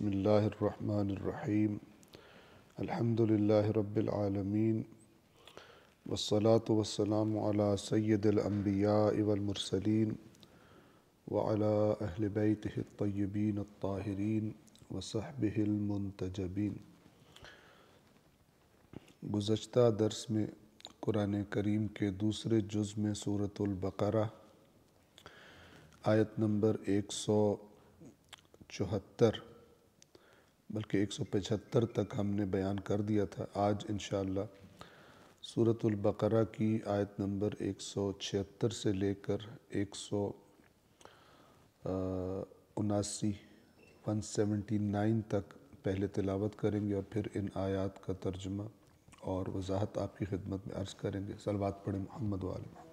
بسم اللہ الرحمن الرحیم الحمد للہ رب العالمین والصلاة والسلام علی سید الانبیاء والمرسلین وعلی اہل بیتہ الطیبین الطاہرین وصحبہ المنتجبین۔ گزشتہ درس میں قرآن کریم کے دوسرے جز میں سورۃ البقرہ آیت نمبر 174 بلکہ 175 تک ہم نے بیان کر دیا تھا۔ آج انشاءاللہ سورۃ البقرہ کی آیت نمبر 176 سے لے کر 179 تک پہلے تلاوت کریں گے اور پھر ان آیات کا ترجمہ اور وضاحت آپ کی خدمت میں عرض کریں گے۔ صلوات پڑھیں محمد و آل محمد۔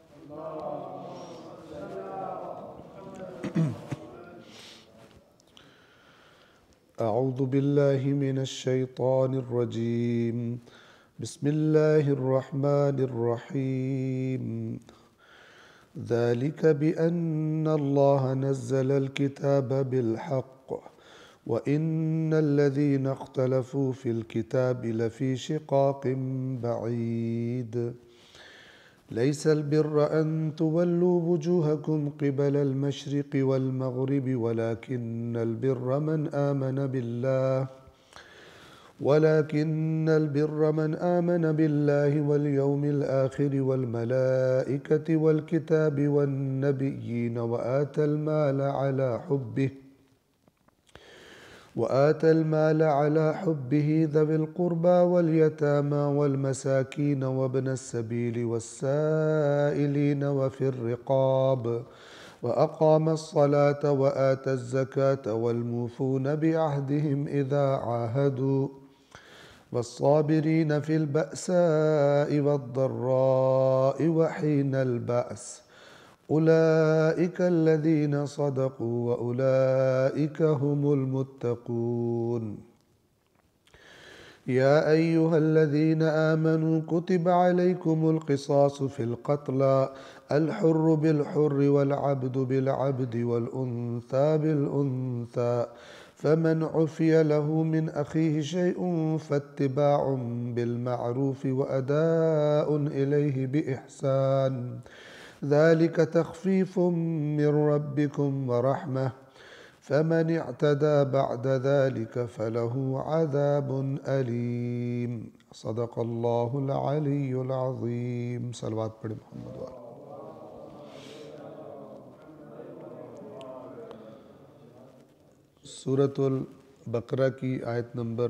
اعوذ باللہ من الشیطان الرجیم بسم اللہ الرحمن الرحیم ذلك بأن الله نزل الكتاب بالحق وإن الذين اختلفوا في الكتاب لفي شقاق بعيد ليس البر أن تولوا وجوهكم قبل المشرق والمغرب ولكن البر من آمن بالله واليوم الآخر والملائكة والكتاب والنبيين وآتى المال على حبه ذوي القربى واليتامى والمساكين وابن السبيل والسائلين وفي الرقاب وأقام الصلاة وآتى الزكاة والموفون بعهدهم إذا عاهدوا والصابرين في البأساء والضراء وحين البأس أولئك الذين صدقوا وأولئك هم المتقون يا أيها الذين آمنوا كتب عليكم القصاص في القتلى الحر بالحر والعبد بالعبد والأنثى بالأنثى فمن عفي له من أخيه شيء فاتباع بالمعروف وأداء إليه بإحسان ذلك تخفيف من ربكم ورحمة فمن اعتدى بعد ذلك فله عذاب أليم صدق اللہ العلی العظیم۔ صلوات پڑھیں محمد والے۔ سورۃ البقرہ کی آیت نمبر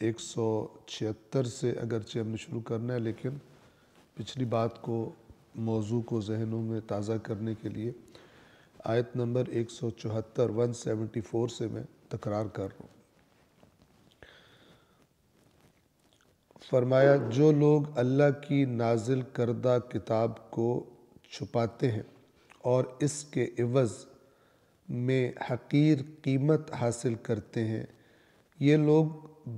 176 سے اگرچہ ہم نے شروع کرنا ہے، لیکن پچھلی بات کو موضوع کو ذہنوں میں تازہ کرنے کے لیے آیت نمبر 174 سے میں تکرار کر رہا ہوں۔ فرمایا جو لوگ اللہ کی نازل کردہ کتاب کو چھپاتے ہیں اور اس کے عوض میں حقیر قیمت حاصل کرتے ہیں، یہ لوگ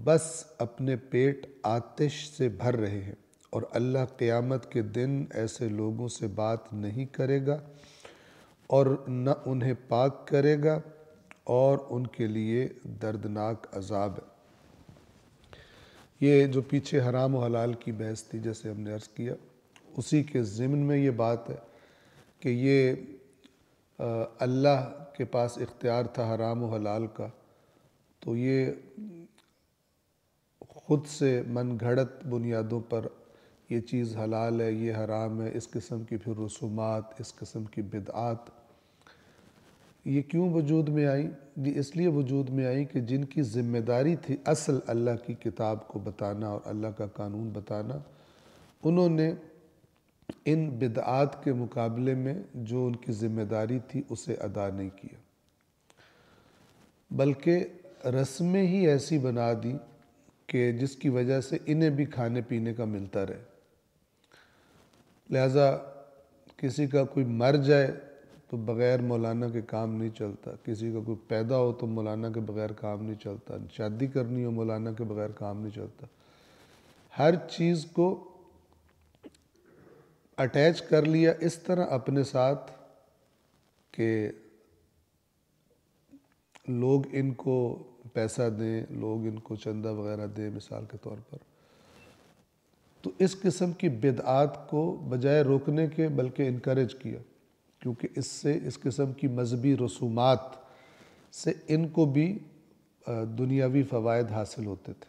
بس اپنے پیٹ آتش سے بھر رہے ہیں، اور اللہ قیامت کے دن ایسے لوگوں سے بات نہیں کرے گا اور نہ انہیں پاک کرے گا، اور ان کے لیے دردناک عذاب ہے۔ یہ جو پیچھے حرام و حلال کی بحث تھی، جیسے ہم نے عرض کیا، اسی کے ضمن میں یہ بات ہے کہ یہ اللہ کے پاس اختیار تھا حرام و حلال کا، تو یہ خود سے من گھڑت بنیادوں پر یہ چیز حلال ہے، یہ حرام ہے، اس قسم کی پھر رسومات، اس قسم کی بدعات یہ کیوں وجود میں آئی؟ یہ اس لیے وجود میں آئی کہ جن کی ذمہ داری تھی اصل اللہ کی کتاب کو بتانا اور اللہ کا قانون بتانا، انہوں نے ان بدعات کے مقابلے میں جو ان کی ذمہ داری تھی اسے ادا نہیں کیا، بلکہ رسمیں ہی ایسی بنا دی کہ جس کی وجہ سے انہیں بھی کھانے پینے کا ملتا رہے۔ لہٰذا کسی کا کوئی مر جائے تو بغیر مولانا کے کام نہیں چلتا، کسی کا کوئی پیدا ہو تو مولانا کے بغیر کام نہیں چلتا، شادی کرنی ہو مولانا کے بغیر کام نہیں چلتا۔ ہر چیز کو اٹیچ کر لیا اس طرح اپنے ساتھ کہ لوگ ان کو پیسہ دیں، لوگ ان کو چندہ وغیرہ دیں مثال کے طور پر۔ تو اس قسم کی بدعات کو بجائے روکنے کے بلکہ انکریج کیا، کیونکہ اس سے اس قسم کی مذہبی رسومات سے ان کو بھی دنیاوی فوائد حاصل ہوتے تھے۔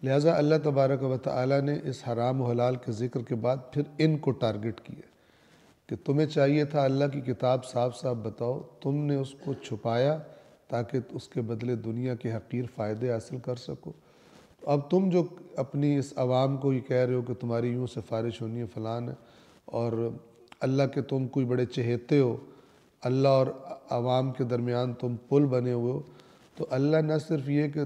لہٰذا اللہ تبارک و تعالیٰ نے اس حرام و حلال کے ذکر کے بعد پھر ان کو ٹارگٹ کیا کہ تمہیں چاہیے تھا اللہ کی کتاب صاف صاف بتاؤ، تم نے اس کو چھپایا تاکہ اس کے بدلے دنیا کے حقیر فائدے حاصل کر سکو۔ اب تم جو اپنی اس عوام کو یہ کہہ رہے ہو کہ تمہاری یوں سفارش ہونی ہے فلان ہے، اور اللہ کے تم کوئی بڑے چہیتے ہو، اللہ اور عوام کے درمیان تم پل بنے ہوئے ہو، تو اللہ نہ صرف یہ کہ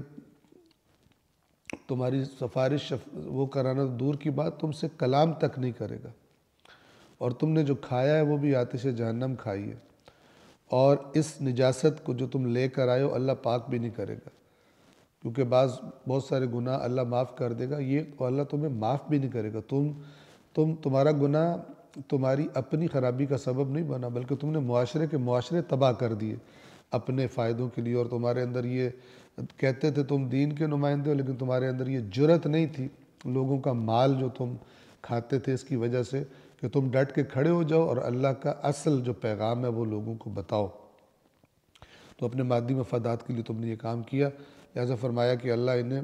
تمہاری سفارش وہ کرانا دور کی بات، تم سے کلام تک نہیں کرے گا، اور تم نے جو کھایا ہے وہ بھی آتش جہنم کھائی ہے، اور اس نجاست کو جو تم لے کر آئے ہو اللہ پاک بھی نہیں کرے گا، کیونکہ بہت سارے گناہ اللہ معاف کر دے گا، یہ تو اللہ تمہیں معاف بھی نہیں کرے گا۔ تمہارا گناہ تمہاری اپنی خرابی کا سبب نہیں بنا، بلکہ تم نے معاشرے تباہ کر دیے اپنے فائدوں کے لیے، اور تمہارے اندر یہ کہتے تھے تم دین کے نمائندے ہو، لیکن تمہارے اندر یہ جرأت نہیں تھی لوگوں کا مال جو تم کھاتے تھے اس کی وجہ سے کہ تم ڈٹ کے کھڑے ہو جاؤ اور اللہ کا اصل جو پیغام ہے وہ لوگوں کو بتاؤ۔ تو اپنے مادی مفادات کے لیے تم نے یہ کام کیا، لہذا فرمایا کہ اللہ انہیں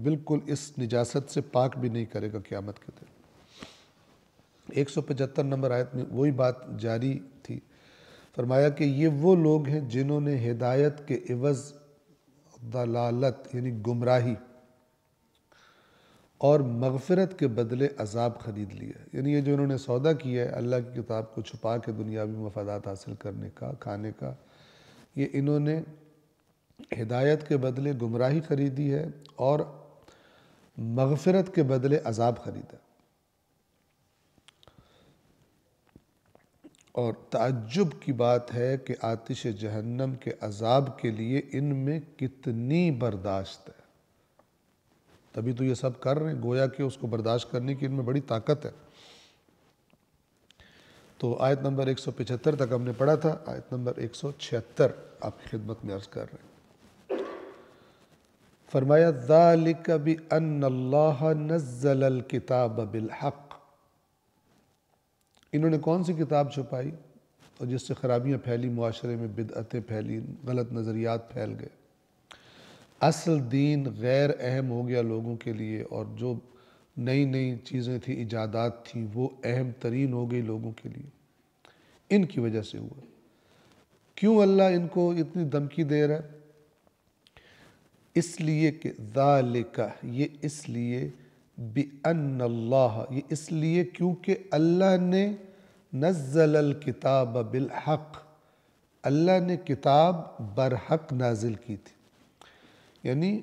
بالکل اس نجاست سے پاک بھی نہیں کرے گا قیامت کے دن۔ 175 نمبر آیت میں وہی بات جاری تھی، فرمایا کہ یہ وہ لوگ ہیں جنہوں نے ہدایت کے عوض ضلالت یعنی گمراہی اور مغفرت کے بدلے عذاب خرید لیا، یعنی یہ جو انہوں نے سودا کیا ہے اللہ کی کتاب کو چھپا کے دنیاوی مفادات حاصل کرنے کا، کھانے کا، یہ انہوں نے ہدایت کے بدلے گمراہی خریدی ہے اور مغفرت کے بدلے عذاب خریدا۔ اور تعجب کی بات ہے کہ آتش جہنم کے عذاب کے لیے ان میں کتنی برداشت ہے، تبھی تو یہ سب کر رہے ہیں، گویا کہ اس کو برداشت کرنے کی ان میں بڑی طاقت ہے۔ تو آیت نمبر 175 تک ہم نے پڑھا تھا، آیت نمبر 176 آپ کی خدمت میں عرض کر رہے ہیں۔ فرمایا ذالک بأن اللہ نزل الکتاب بالحق، انہوں نے کون سی کتاب چھپائی اور جس سے خرابیاں پھیلی، معاشرے میں بدعتیں پھیلی، غلط نظریات پھیل گئے، اصل دین غیر اہم ہو گیا لوگوں کے لیے، اور جو نئی نئی چیزیں تھیں، ایجادات تھیں، وہ اہم ترین ہو گئی لوگوں کے لیے، ان کی وجہ سے ہوا۔ کیوں اللہ ان کو اتنی دھمکی دے رہا ہے؟ اس لیے کہ ذالک، یہ اس لیے بِأَنَّ اللَّهَ، یہ اس لیے کیونکہ اللہ نے نزل الکتاب بالحق، اللہ نے کتاب برحق نازل کی تھی، یعنی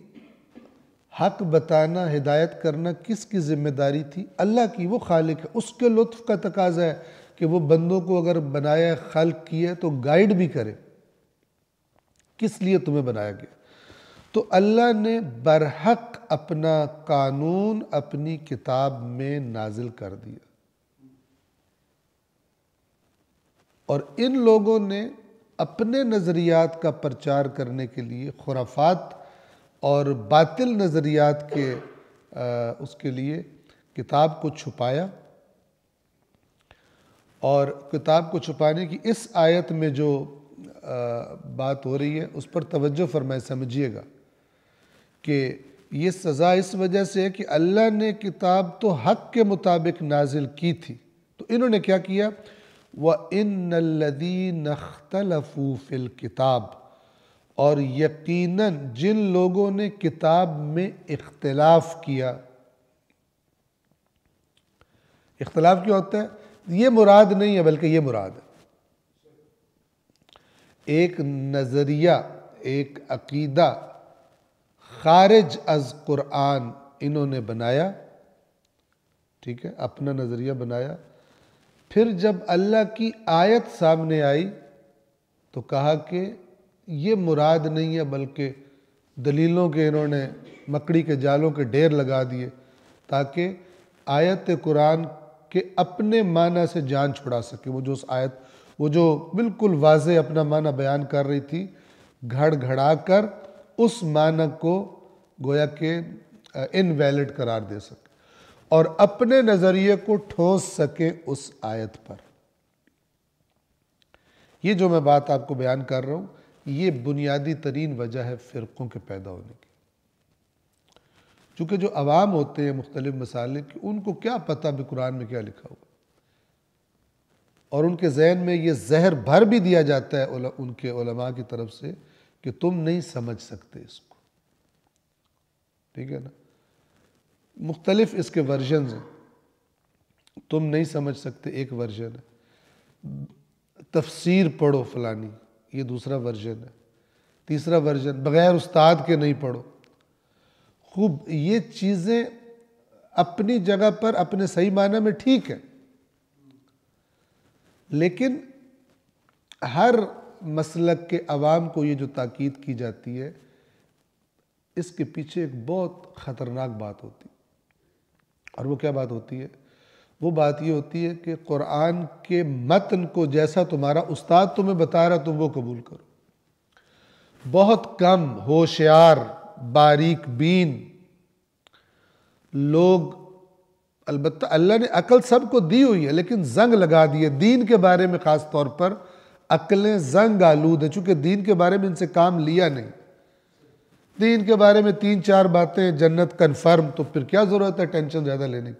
حق بتانا، ہدایت کرنا کس کی ذمہ داری تھی؟ اللہ کی، وہ خالق ہے، اس کے لطف کا تقاضا ہے کہ وہ بندوں کو اگر بنایا خلق کیا تو گائیڈ بھی کرے، کس لیے تمہیں بنایا گیا؟ تو اللہ نے برحق اپنا قانون اپنی کتاب میں نازل کر دیا، اور ان لوگوں نے اپنے نظریات کا پرچار کرنے کے لیے خرافات اور باطل نظریات کے اس کے لیے کتاب کو چھپایا، اور کتاب کو چھپانے کی اس آیت میں جو بات ہو رہی ہے اس پر توجہ فرمائے، سمجھیے گا کہ یہ سزا اس وجہ سے ہے کہ اللہ نے کتاب تو حق کے مطابق نازل کی تھی، تو انہوں نے کیا کیا؟ وَإِنَّ الَّذِينَ اخْتَلَفُوا فِي الْكِتَابِ، اور یقیناً جن لوگوں نے کتاب میں اختلاف کیا، اختلاف کیا ہوتا ہے؟ یہ مراد نہیں ہے بلکہ یہ مراد ہے، ایک نظریہ، ایک عقیدہ خارج از قرآن انہوں نے بنایا، ٹھیک ہے، اپنا نظریہ بنایا، پھر جب اللہ کی آیت سامنے آئی تو کہا کہ یہ مراد نہیں ہے بلکہ دلیلوں کے انہوں نے مکڑی کے جالوں کے ڈھیر لگا دیے تاکہ آیت قرآن کے اپنے معنی سے جان چھڑا سکے۔ وہ جو اس آیت، وہ جو بالکل واضح اپنا معنی بیان کر رہی تھی، گھڑ گھڑا کر اس معنی کو گویا کہ انویلڈ قرار دے سکے اور اپنے نظریے کو ٹھونس سکے اس آیت پر۔ یہ جو میں بات آپ کو بیان کر رہا ہوں، یہ بنیادی ترین وجہ ہے فرقوں کے پیدا ہونے کی۔ چونکہ جو عوام ہوتے ہیں مختلف مسائل کی، ان کو کیا پتہ بھی قرآن میں کیا لکھا ہوا، اور ان کے ذہن میں یہ زہر بھر بھی دیا جاتا ہے ان کے علماء کی طرف سے کہ تم نہیں سمجھ سکتے اس کو، ٹھیک ہے نا۔ مختلف اس کے ورژنز ہیں، تم نہیں سمجھ سکتے ایک ورژن ہے، تفسیر پڑھو فلانی یہ دوسرا ورژن ہے، تیسرا ورژن بغیر استاد کے نہیں پڑھو۔ خوب، یہ چیزیں اپنی جگہ پر اپنے صحیح معنی میں ٹھیک ہے، لیکن ہر مسلک کے عوام کو یہ جو تاکید کی جاتی ہے، اس کے پیچھے ایک بہت خطرناک بات ہوتی ہے۔ اور وہ کیا بات ہوتی ہے؟ وہ بات یہ ہوتی ہے کہ قرآن کے متن کو جیسا تمہارا استاد تمہیں بتا رہا تم وہ قبول کرو۔ بہت کم ہوشیار باریک بین لوگ، البتہ اللہ نے عقل سب کو دی ہوئی ہے، لیکن زنگ لگا دی ہے دین کے بارے میں، خاص طور پر عقلیں زنگ آلود ہیں، چونکہ دین کے بارے میں ان سے کام لیا نہیں۔ دین کے بارے میں 3-4 باتیں، جنت کنفرم، تو پھر کیا ضرورت ہے ٹینشن زیادہ لینے کی؟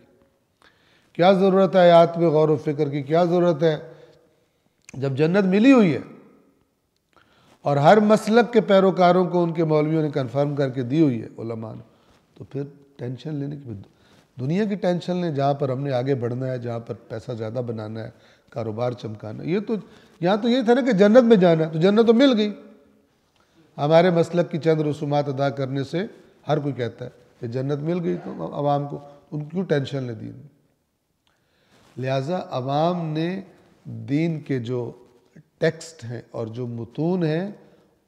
کیا ضرورت ہے آیات میں غور و فکر کی؟ کیا ضرورت ہے جب جنت ملی ہوئی ہے اور ہر مسلک کے پیروکاروں کو ان کے مولویوں نے کنفرم کر کے دی ہوئی ہے علماء نے، تو پھر ٹینشن لینے کی؟ دنیا کی ٹینشن لیں جہاں پر ہم نے آگے بڑھنا ہے، جہاں پر پیسہ زیادہ بنانا ہے، کاروبار چمکانا ہے۔ یہاں تو یہ تھا نا کہ جنت میں جانا ہے، تو جنت تو مل گئی۔ ہمارے مسلک کی چند رسومات ادا کرنے سے ہر کوئی کہتا ہے کہ جنت مل گئی، تو عوام کو ان کیوں ٹینشن لے دین؟ لہٰذا عوام نے دین کے جو ٹیکسٹ ہیں اور جو متون ہیں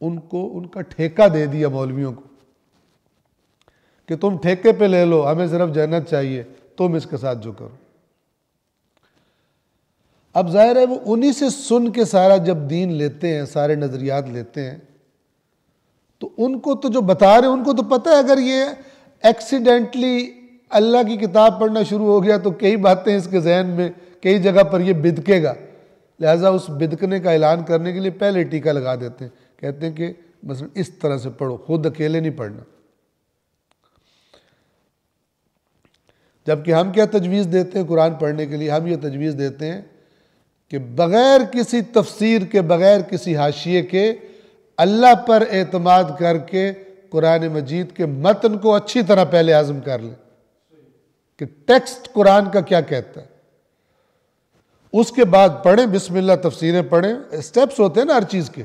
ان کو ان کا ٹھیکہ دے دیا مولویوں کو کہ تم ٹھیکے پہ لے لو، ہمیں صرف جنت چاہیے، تم اس کے ساتھ جو کرو۔ اب ظاہر ہے وہ انہی سے سن کے سارا جب دین لیتے ہیں، سارے نظریات لیتے ہیں، تو ان کو تو جو بتا رہے ہیں ان کو تو پتہ ہے اگر یہ ایکسیڈنٹلی اللہ کی کتاب پڑھنا شروع ہو گیا تو کئی باتیں اس کے ذہن میں کئی جگہ پر یہ بدکے گا، لہٰذا اس بدکنے کا اعلان کرنے کے لیے پہلے ٹیکہ لگا دیتے ہیں، کہتے ہیں کہ مثلا اس طرح سے پڑھو، خود اکیلے نہیں پڑھنا۔ جبکہ ہم کیا تجویز دیتے ہیں قرآن پڑھنے کے لیے؟ ہم یہ تجویز دیتے ہیں کہ بغیر کسی تفسیر کے، بغیر کسی حاشیے کے، اللہ پر اعتماد کر کے قرآن مجید کے متن کو اچھی طرح پہلے ہضم کر لیں کہ ٹیکسٹ قرآن کا کیا کہتا ہے، اس کے بعد پڑھیں، بسم اللہ تفسیریں پڑھیں، اسٹیپس ہوتے ہیں نا ہر چیز کے۔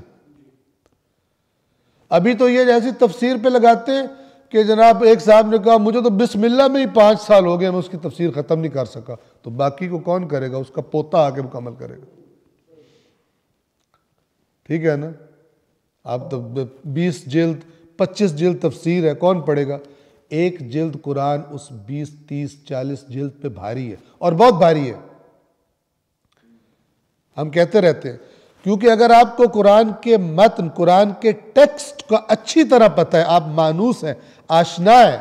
ابھی تو یہ جیسی تفسیر پہ لگاتے ہیں کہ جناب ایک صاحب نے کہا مجھے تو بسم اللہ میں ہی 5 سال ہو گئے، میں اس کی تفسیر ختم نہیں کر سکا، تو باقی کو کون کرے گا؟ اس کا پوتا آ کے مکمل کرے گا، ٹھیک ہے نا۔ آپ تو 20 جلد 25 جلد تفسیر ہے، کون پڑھے گا؟ ایک جلد قرآن اس 20 30 40 جلد پہ بھاری ہے، اور بہت بھاری ہے۔ ہم کہتے رہتے ہیں کیونکہ اگر آپ کو قرآن کے متن، قرآن کے ٹیکسٹ کا اچھی طرح پتہ ہے، آپ مانوس ہیں، آشنا ہے،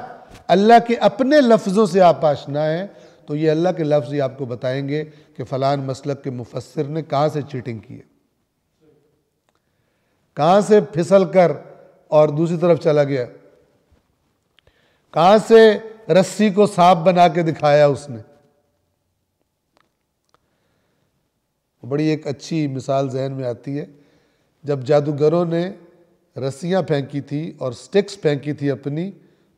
اللہ کے اپنے لفظوں سے آپ آشنا ہیں، تو یہ اللہ کے لفظ ہی آپ کو بتائیں گے کہ فلان مسلک کے مفسر نے کہاں سے چیٹنگ کی ہے، کہاں سے پھسل کر اور دوسری طرف چلا گیا، کہاں سے رسی کو سانپ بنا کے دکھایا اس نے۔ بڑی ایک اچھی مثال ذہن میں آتی ہے، جب جادوگروں نے رسیاں پھینکی تھی اور سٹکس پھینکی تھی اپنی،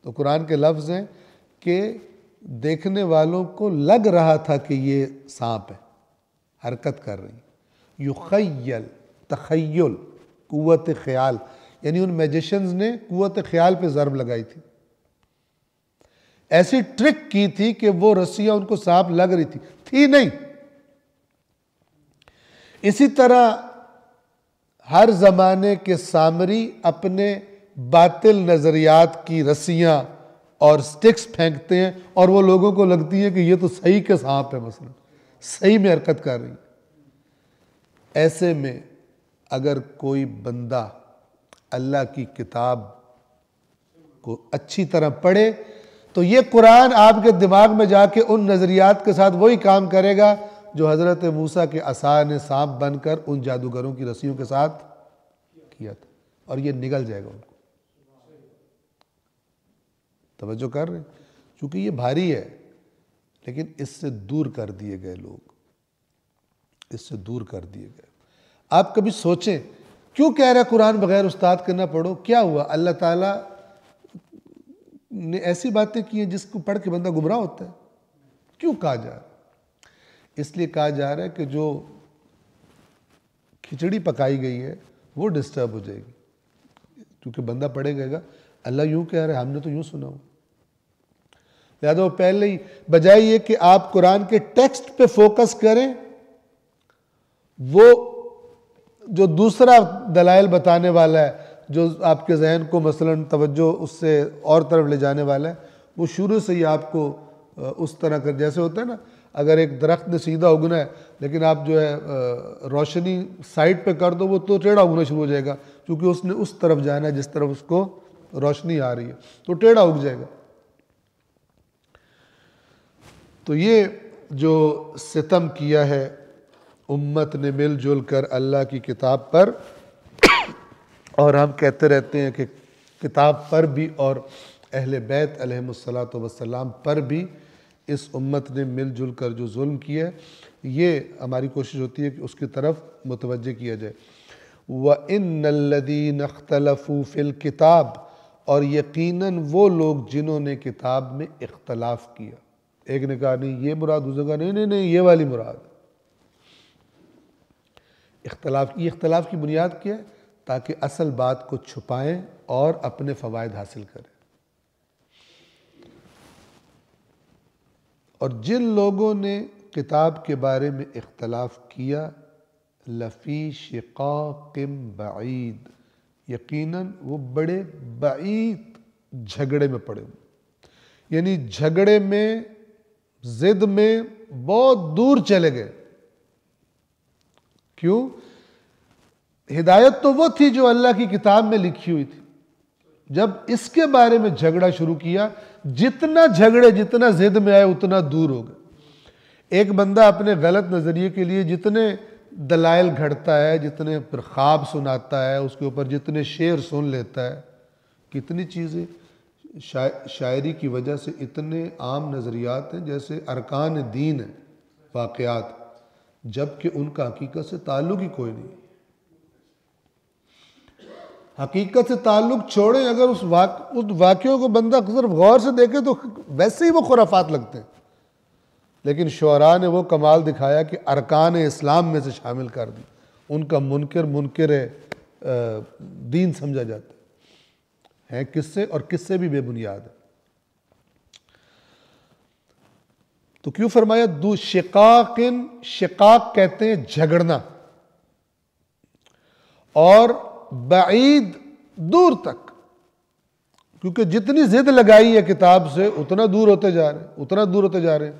تو قرآن کے لفظ ہیں کہ دیکھنے والوں کو لگ رہا تھا کہ یہ سانپ ہے، حرکت کر رہی، یخیل، تخیل، قوت خیال، یعنی ان میجیشنز نے قوت خیال پہ ضرب لگائی تھی، ایسی ٹرک کی تھی کہ وہ رسیاں ان کو سانپ لگ رہی تھی نہیں۔ اسی طرح ہر زمانے کے سامری اپنے باطل نظریات کی رسیاں اور سٹکس پھینکتے ہیں، اور وہ لوگوں کو لگتی ہے کہ یہ تو صحیح کے سانپ ہے، مثلا صحیح میں حرکت کر رہی۔ ایسے میں اگر کوئی بندہ اللہ کی کتاب کو اچھی طرح پڑھے تو یہ قرآن آپ کے دماغ میں جا کے ان نظریات کے ساتھ وہی کام کرے گا جو حضرت موسیٰ کے عصا نے سانپ بن کر ان جادوگروں کی رسیوں کے ساتھ کیا تھا، اور یہ نگل جائے گا ان کو۔ توجہ کر رہے ہیں؟ چونکہ یہ بھاری ہے، لیکن اس سے دور کر دیے گئے لوگ، اس سے دور کر دیے گئے۔ آپ کبھی سوچیں کیوں کہہ رہا ہے قرآن بغیر استاد کے نہ پڑھو؟ کیا ہوا؟ اللہ تعالیٰ نے ایسی باتیں کی ہیں جس کو پڑھ کے بندہ گمراہ ہوتا ہے؟ کیوں کہا جا رہا ہے؟ اس لیے کہا جا رہا ہے کہ جو کھچڑی پکائی گئی ہے وہ ڈسٹرب ہو جائے گی، کیونکہ بندہ پڑھے گا اللہ یوں کہہ رہا ہے، ہم نے تو یوں سنا ہو۔ لہذا وہ پہلے ہی بجائے یہ کہ آپ قرآن کے ٹیکسٹ پہ فوکس کریں، وہ جو دوسرا دلائل بتانے والا ہے جو آپ کے ذہن کو مثلاً توجہ اس سے اور طرف لے جانے والا ہے، وہ شروع سے ہی آپ کو اس طرح کر، جیسے ہوتا ہے نا، اگر ایک درخت نے سیدھا اگنا ہے لیکن آپ جو ہے روشنی سائڈ پہ کر دو وہ تو ٹیڑھا اگنا شروع ہو جائے گا، کیونکہ اس نے اس طرف جانا ہے جس طرف اس کو روشنی آ رہی ہے، تو ٹیڑھا اگ جائے گا۔ تو یہ جو ستم کیا ہے امت نے مل جل کر اللہ کی کتاب پر، اور ہم کہتے رہتے ہیں کہ کتاب پر بھی اور اہل بیت علیہم الصلاۃ والسلام پر بھی اس امت نے مل جل کر جو ظلم کیا ہے، یہ ہماری کوشش ہوتی ہے کہ اس کی طرف متوجہ کیا جائے۔ وَإِنَّ الَّذِينَ اخْتَلَفُوا فِي الْكِتَابِ، اور یقیناً وہ لوگ جنہوں نے کتاب میں اختلاف کیا۔ ایک نے کہا نہیں یہ مراد، دوسرے نے کہا نہیں نہیں نہیں یہ والی مراد۔ اختلاف کی بنیاد کیا ہے؟ تاکہ اصل بات کو چھپائیں اور اپنے فوائد حاصل کریں۔ اور جن لوگوں نے کتاب کے بارے میں اختلاف کیا، لفی شقاق بعید، یقیناً وہ بڑے بعید جھگڑے میں پڑے ہوئے، یعنی جھگڑے میں، ضد میں بہت دور چلے گئے۔ کیوں؟ ہدایت تو وہ تھی جو اللہ کی کتاب میں لکھی ہوئی تھی، جب اس کے بارے میں جھگڑا شروع کیا، جتنا جھگڑے، جتنا ضد میں آئے اتنا دور ہو گئے۔ ایک بندہ اپنے غلط نظریے کے لیے جتنے دلائل گھڑتا ہے، جتنے پر خواب سناتا ہے، اس کے اوپر جتنے شعر سن لیتا ہے، کتنی چیزیں شاعری کی وجہ سے اتنے عام نظریات ہیں جیسے ارکان دین ہیں، واقعات، جبکہ ان کا حقیقت سے تعلق ہی کوئی نہیں۔ حقیقت سے تعلق چھوڑیں، اگر اس واقعوں کو بندہ صرف غور سے دیکھے تو ویسے ہی وہ خرافات لگتے ہیں، لیکن شعراء نے وہ کمال دکھایا کہ ارکان اسلام میں سے شامل کر دی، ان کا منکر دین سمجھا جاتا ہے قصے، اور قصے بھی بے بنیاد ہے۔ تو کیوں فرمایا دو شقاقن، شقاق کہتے ہیں جھگڑنا، اور بعید دور تک، کیونکہ جتنی ضد لگائی ہے کتاب سے اتنا دور ہوتے جا رہے ہیں،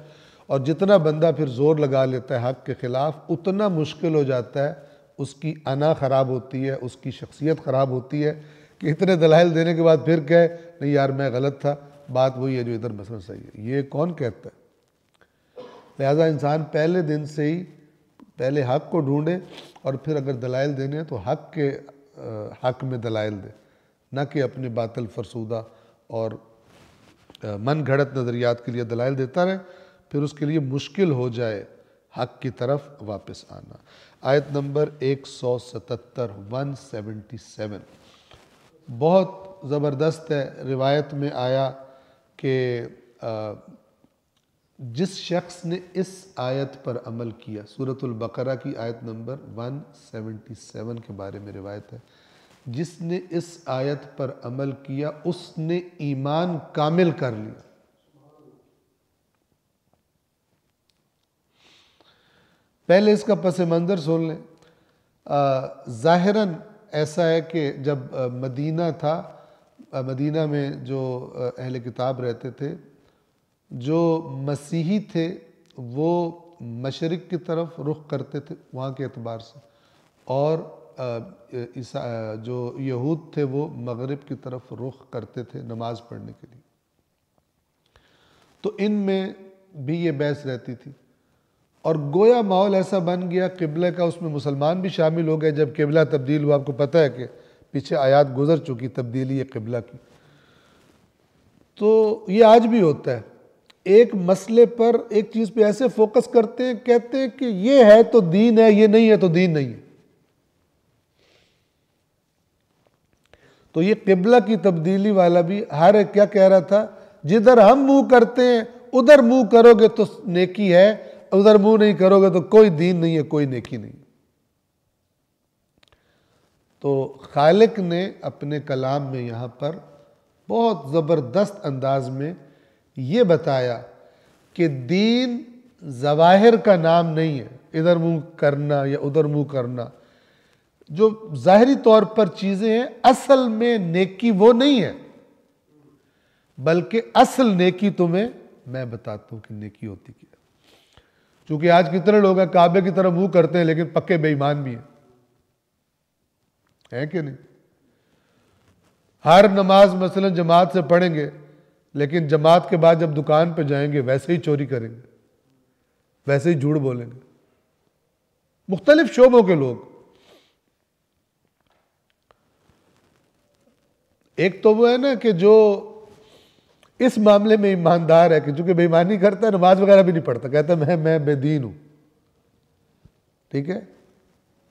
اور جتنا بندہ پھر زور لگا لیتا ہے حق کے خلاف اتنا مشکل ہو جاتا ہے، اس کی انا خراب ہوتی ہے، اس کی شخصیت خراب ہوتی ہے کہ اتنے دلائل دینے کے بعد پھر کہے نہیں یار میں غلط تھا، بات وہی ہے جو ادھر مثلا صحیح ہے۔ یہ کون کہتا ہے؟ لہذا انسان پہلے دن سے ہی پہلے حق کو ڈھونڈے، اور پھر اگر دلائل دینے ہیں تو حق کے حق میں دلائل دے، نہ کہ اپنے باطل فرسودہ اور من گھڑت نظریات کے لیے دلائل دیتا رہے، پھر اس کے لیے مشکل ہو جائے حق کی طرف واپس آنا۔ آیت نمبر 177 177 بہت زبردست ہے۔ روایت میں آیا کہ جس شخص نے اس آیت پر عمل کیا، سورۃ البقرہ کی آیت نمبر 177 کے بارے میں روایت ہے، جس نے اس آیت پر عمل کیا اس نے ایمان کامل کر لیا۔ پہلے اس کا پس منظر سن لیں۔ ظاہراً ایسا ہے کہ جب مدینہ تھا، مدینہ میں جو اہل کتاب رہتے تھے، جو مسیحی تھے وہ مشرق کی طرف رخ کرتے تھے وہاں کے اعتبار سے، اور جو یہود تھے وہ مغرب کی طرف رخ کرتے تھے نماز پڑھنے کے لیے، تو ان میں بھی یہ بحث رہتی تھی، اور گویا ماحول ایسا بن گیا قبلہ کا، اس میں مسلمان بھی شامل ہو گئے۔ جب قبلہ تبدیل ہوا، آپ کو پتہ ہے کہ پیچھے آیات گزر چکی تبدیلی ہے قبلہ کی، تو یہ آج بھی ہوتا ہے، ایک مسئلے پر ایک چیز پہ ایسے فوکس کرتے ہیں، کہتے ہیں کہ یہ ہے تو دین ہے، یہ نہیں ہے تو دین نہیں ہے۔ تو یہ قبلہ کی تبدیلی والا بھی ہر ایک کیا کہہ رہا تھا، جدھر ہم منہ کرتے ہیں ادھر منہ کرو گے تو نیکی ہے، ادھر منہ نہیں کرو گے تو کوئی دین نہیں ہے، کوئی نیکی نہیں۔ تو خالق نے اپنے کلام میں یہاں پر بہت زبردست انداز میں یہ بتایا کہ دین ظواہر کا نام نہیں ہے، ادھر منہ کرنا یا ادھر منہ کرنا، جو ظاہری طور پر چیزیں ہیں اصل میں نیکی وہ نہیں ہے، بلکہ اصل نیکی تمہیں میں بتاتا ہوں کہ نیکی ہوتی کیا۔ چونکہ آج کتنے لوگ ہیں کعبے کی طرف منہ کرتے ہیں لیکن پکے بے ایمان بھی ہیں کہ نہیں؟ ہر نماز مثلا جماعت سے پڑھیں گے لیکن جماعت کے بعد جب دکان پہ جائیں گے ویسے ہی چوری کریں گے، ویسے ہی جھوٹ بولیں گے، مختلف شعبوں کے لوگ۔ ایک تو وہ ہے نا کہ جو اس معاملے میں ایماندار ہے کہ چونکہ بے ایمانی کرتا ہے، نماز وغیرہ بھی نہیں پڑھتا، کہتا ہے میں بے دین ہوں، ٹھیک ہے؟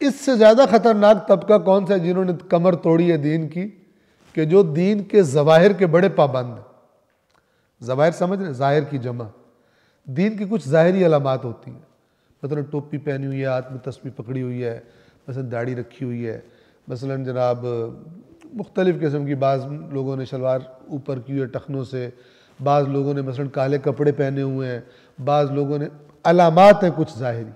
اس سے زیادہ خطرناک طبقہ کون سا ہے جنہوں نے کمر توڑی ہے دین کی، کہ جو دین کے ظواہر کے بڑے پابند ہیں۔ ظواہر سمجھ رہے ہیں؟ ظاہر کی جمع، دین کی کچھ ظاہری علامات ہوتی ہیں، مثلا ٹوپی پہنی ہوئی ہے، ہاتھ میں تسبیح پکڑی ہوئی ہے، مثلا داڑھی رکھی ہوئی ہے، مثلا جناب مختلف قسم کی، بعض لوگوں نے شلوار اوپر کی ہوئی ہے ٹخنوں سے، بعض لوگوں نے مثلا کالے کپڑے پہنے ہوئے ہیں، بعض لوگوں نے، علامات ہیں کچھ ظاہری،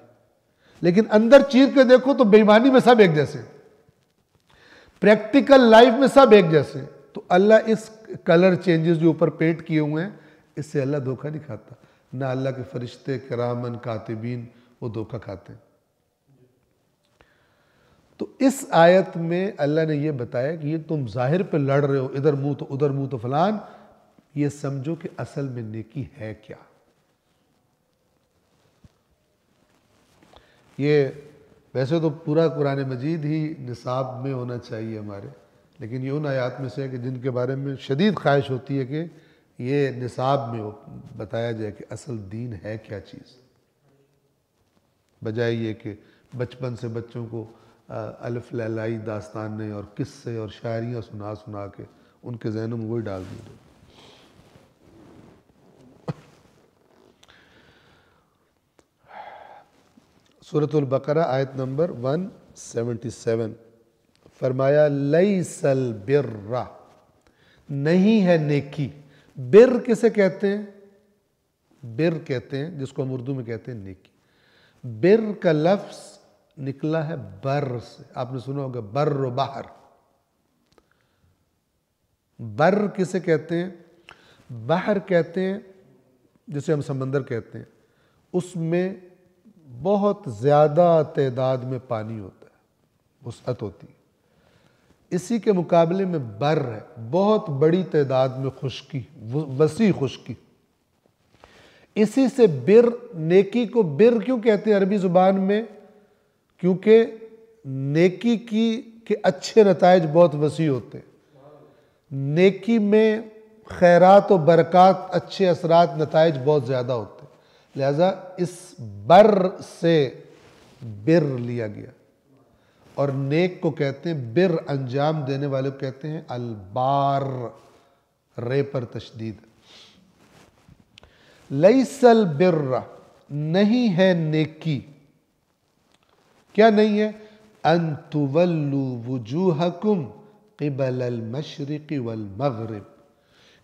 لیکن اندر چیر کے دیکھو تو بے ایمانی میں سب ایک جیسے، پریکٹیکل لائف میں سب ایک جیسے۔ تو اللہ اس کلر چینجز جو اوپر پینٹ کیے ہوئے ہیں اس سے اللہ دھوکہ نہیں کھاتا، نہ اللہ کے فرشتے کرامن کاتبین وہ دھوکہ کھاتے ہیں۔ تو اس آیت میں اللہ نے یہ بتایا کہ یہ تم ظاہر پہ لڑ رہے ہو، ادھر منہ تو ادھر منہ تو فلان، یہ سمجھو کہ اصل میں نیکی ہے کیا۔ یہ ویسے تو پورا قرآن مجید ہی نصاب میں ہونا چاہیے ہمارے، لیکن یہ ان آیات میں سے ہے کہ جن کے بارے میں شدید خواہش ہوتی ہے کہ یہ نصاب میں بتایا جائے کہ اصل دین ہے کیا چیز، بجائے یہ کہ بچپن سے بچوں کو الف لیلائی داستانیں اور قصے اور شاعریاں سنا سنا کے ان کے ذہنوں میں وہی ڈال دیں۔ سورۃ البقرہ آیت نمبر 177، فرمایا لیس البر، نہیں ہے نیکی۔ بر کسے کہتے ہیں؟ بر کہتے ہیں جس کو ہم اردو میں کہتے ہیں نیکی۔ بر کا لفظ نکلا ہے بر سے، آپ نے سنا ہوگا بر و بحر۔ بر کسے کہتے ہیں؟ بحر کہتے ہیں جسے ہم سمندر کہتے ہیں، اس میں بہت زیادہ تعداد میں پانی ہوتا ہے، وسعت ہوتی ہے۔ اسی کے مقابلے میں بر ہے، بہت بڑی تعداد میں خشکی، وسیع خشکی۔ اسی سے بر، نیکی کو بر کیوں کہتے ہیں عربی زبان میں؟ کیونکہ نیکی کے اچھے نتائج بہت وسیع ہوتے ہیں، نیکی میں خیرات و برکات، اچھے اثرات، نتائج بہت زیادہ ہوتے ہیں، لہذا اس بر سے بر لیا گیا۔ اور نیک کو کہتے ہیں بر، انجام دینے والے کو کہتے ہیں البار، رے پر تشدید۔ لیس البر، نہیں ہے نیکی، کیا نہیں ہے؟ ان تولوا وجوہکم قبل المشرق والمغرب،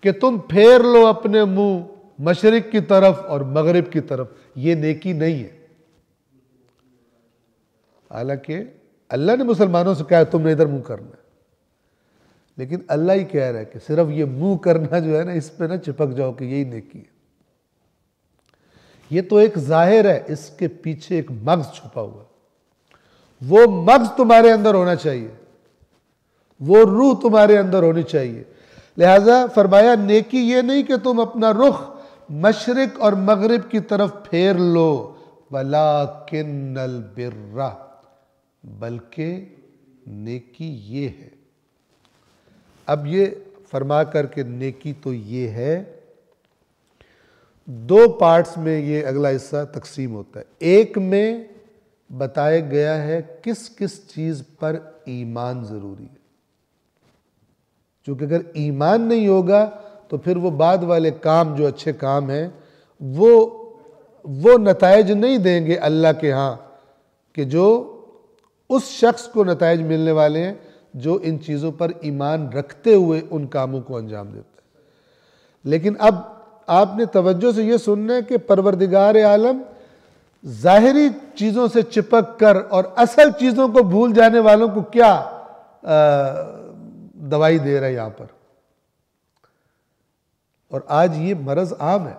کہ تم پھیر لو اپنے منہ مشرق کی طرف اور مغرب کی طرف، یہ نیکی نہیں ہے۔ حالانکہ اللہ نے مسلمانوں سے کہا ہے تم نے ادھر منہ کرنا ہے، لیکن اللہ ہی کہہ رہا ہے کہ صرف یہ منہ کرنا جو ہے نا، اس پہ نہ چپک جاؤ کہ یہی نیکی ہے۔ یہ تو ایک ظاہر ہے، اس کے پیچھے ایک مغز چھپا ہوا ہے۔ وہ مغز تمہارے اندر ہونا چاہیے، وہ روح تمہارے اندر ہونی چاہیے۔ لہذا فرمایا نیکی یہ نہیں کہ تم اپنا رخ مشرق اور مغرب کی طرف پھیر لو، وَلَٰكِنَّ الْبِرَّ، بلکہ نیکی یہ ہے۔ اب یہ فرما کر کے نیکی تو یہ ہے، دو پارٹس میں یہ اگلا حصہ تقسیم ہوتا ہے۔ ایک میں بتایا گیا ہے کس کس چیز پر ایمان ضروری ہے، چونکہ اگر ایمان نہیں ہوگا تو پھر وہ بعد والے کام جو اچھے کام ہیں وہ نتائج نہیں دیں گے اللہ کے ہاں، کہ جو اس شخص کو نتائج ملنے والے ہیں جو ان چیزوں پر ایمان رکھتے ہوئے ان کاموں کو انجام دیتا ہے۔ لیکن اب آپ نے توجہ سے یہ سننا ہے کہ پروردگار عالم ظاہری چیزوں سے چپک کر اور اصل چیزوں کو بھول جانے والوں کو کیا دوائی دے رہا ہے یہاں پر۔ اور آج یہ مرض عام ہے۔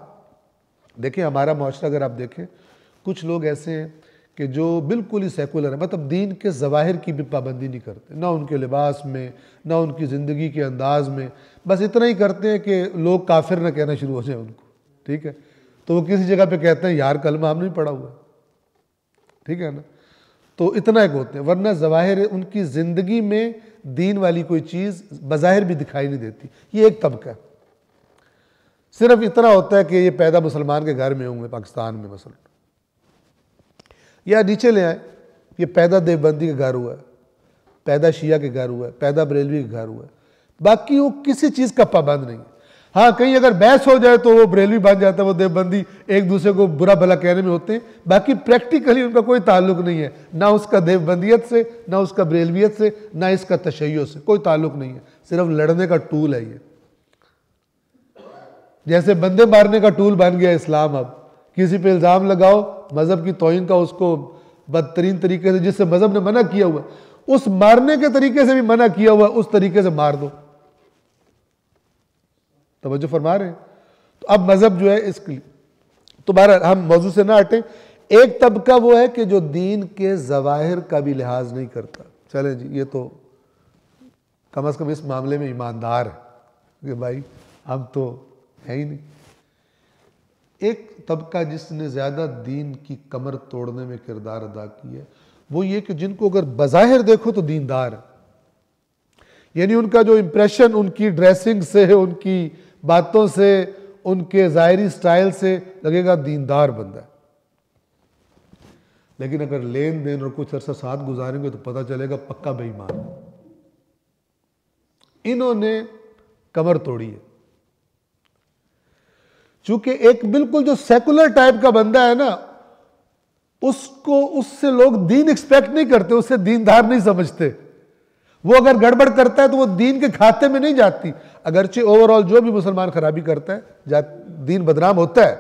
دیکھیں ہمارا معاشرہ اگر آپ دیکھیں، کچھ لوگ ایسے ہیں کہ جو بالکل ہی سیکولر ہیں، مطلب دین کے ظواہر کی بھی پابندی نہیں کرتے، نہ ان کے لباس میں، نہ ان کی زندگی کے انداز میں، بس اتنا ہی کرتے ہیں کہ لوگ کافر نہ کہنا شروع ہو جائیں ان کو، ٹھیک ہے؟ تو وہ کسی جگہ پہ کہتے ہیں یار کلمہ ہم نہیں پڑھا ہوا، ٹھیک ہے نا؟ تو اتنا ایک ہوتے ہیں، ورنہ ظواہر ان کی زندگی میں دین والی کوئی چیز بظاہر بھی دکھائی نہیں دیتی۔ یہ ایک طبقہ ہے، صرف اتنا ہوتا ہے کہ یہ پیدا مسلمان کے گھر میں ہوں گے پاکستان میں مثلا، یا نیچے لے آئیں یہ پیدا دیوبندی کے گھر ہوا ہے، پیدا شیعہ کے گھر ہوا ہے، پیدا بریلوی کے گھر ہوا ہے، باقی وہ کسی چیز کا پابند نہیں ہے۔ ہاں کہیں اگر بحث ہو جائے تو وہ بریلوی بن جاتا ہے، وہ دیوبندی ایک دوسرے کو برا بھلا کہنے میں ہوتے ہیں، باقی پریکٹیکلی ان کا کوئی تعلق نہیں ہے، نہ اس کا دیوبندیت سے، نہ اس کا بریلویت سے، نہ اس کا تشیع سے، کوئی تعلق نہیں ہے، صرف لڑنے کا ٹول ہے یہ۔ جیسے بندے مارنے کا ٹول بن گیا اسلام، اب کسی پہ الزام لگاؤ مذہب کی توہین کا، اس کو بدترین طریقے سے جس سے مذہب نے منع کیا ہوا اس مارنے کے طریقے سے بھی منع کیا ہوا اس طریقے سے مار دو۔ توجہ فرما رہے ہیں؟ تو اب مذہب جو ہے اس کے لیے تمہارا، ہم موضوع سے نہ ہٹیں۔ ایک طبقہ وہ ہے کہ جو دین کے ظواہر کا بھی لحاظ نہیں کرتا، چلیں جی یہ تو کم از کم اس معاملے میں ایماندار ہے کہ بھائی ہم تو ہے ہی نہیں۔ ایک طبقہ جس نے زیادہ دین کی کمر توڑنے میں کردار ادا کی ہے، وہ یہ کہ جن کو اگر بظاہر دیکھو تو دیندار ہے، یعنی ان کا جو امپریشن ان کی ڈریسنگ سے، ان کی باتوں سے، ان کے ظاہری سٹائل سے لگے گا دیندار بندہ ہے، لیکن اگر لین دین اور کچھ عرصہ ساتھ گزاریں گے تو پتہ چلے گا پکا بے ایمان۔ انہوں نے کمر توڑی ہے، چونکہ ایک بالکل جو سیکولر ٹائپ کا بندہ ہے نا، اس سے لوگ دین ایکسپیکٹ نہیں کرتے، اس سے دیندار نہیں سمجھتے۔ وہ اگر گڑبڑ کرتا ہے تو وہ دین کے کھاتے میں نہیں جاتی، اگرچہ اوورآل جو بھی مسلمان خرابی کرتا ہے دین بدنام ہوتا ہے،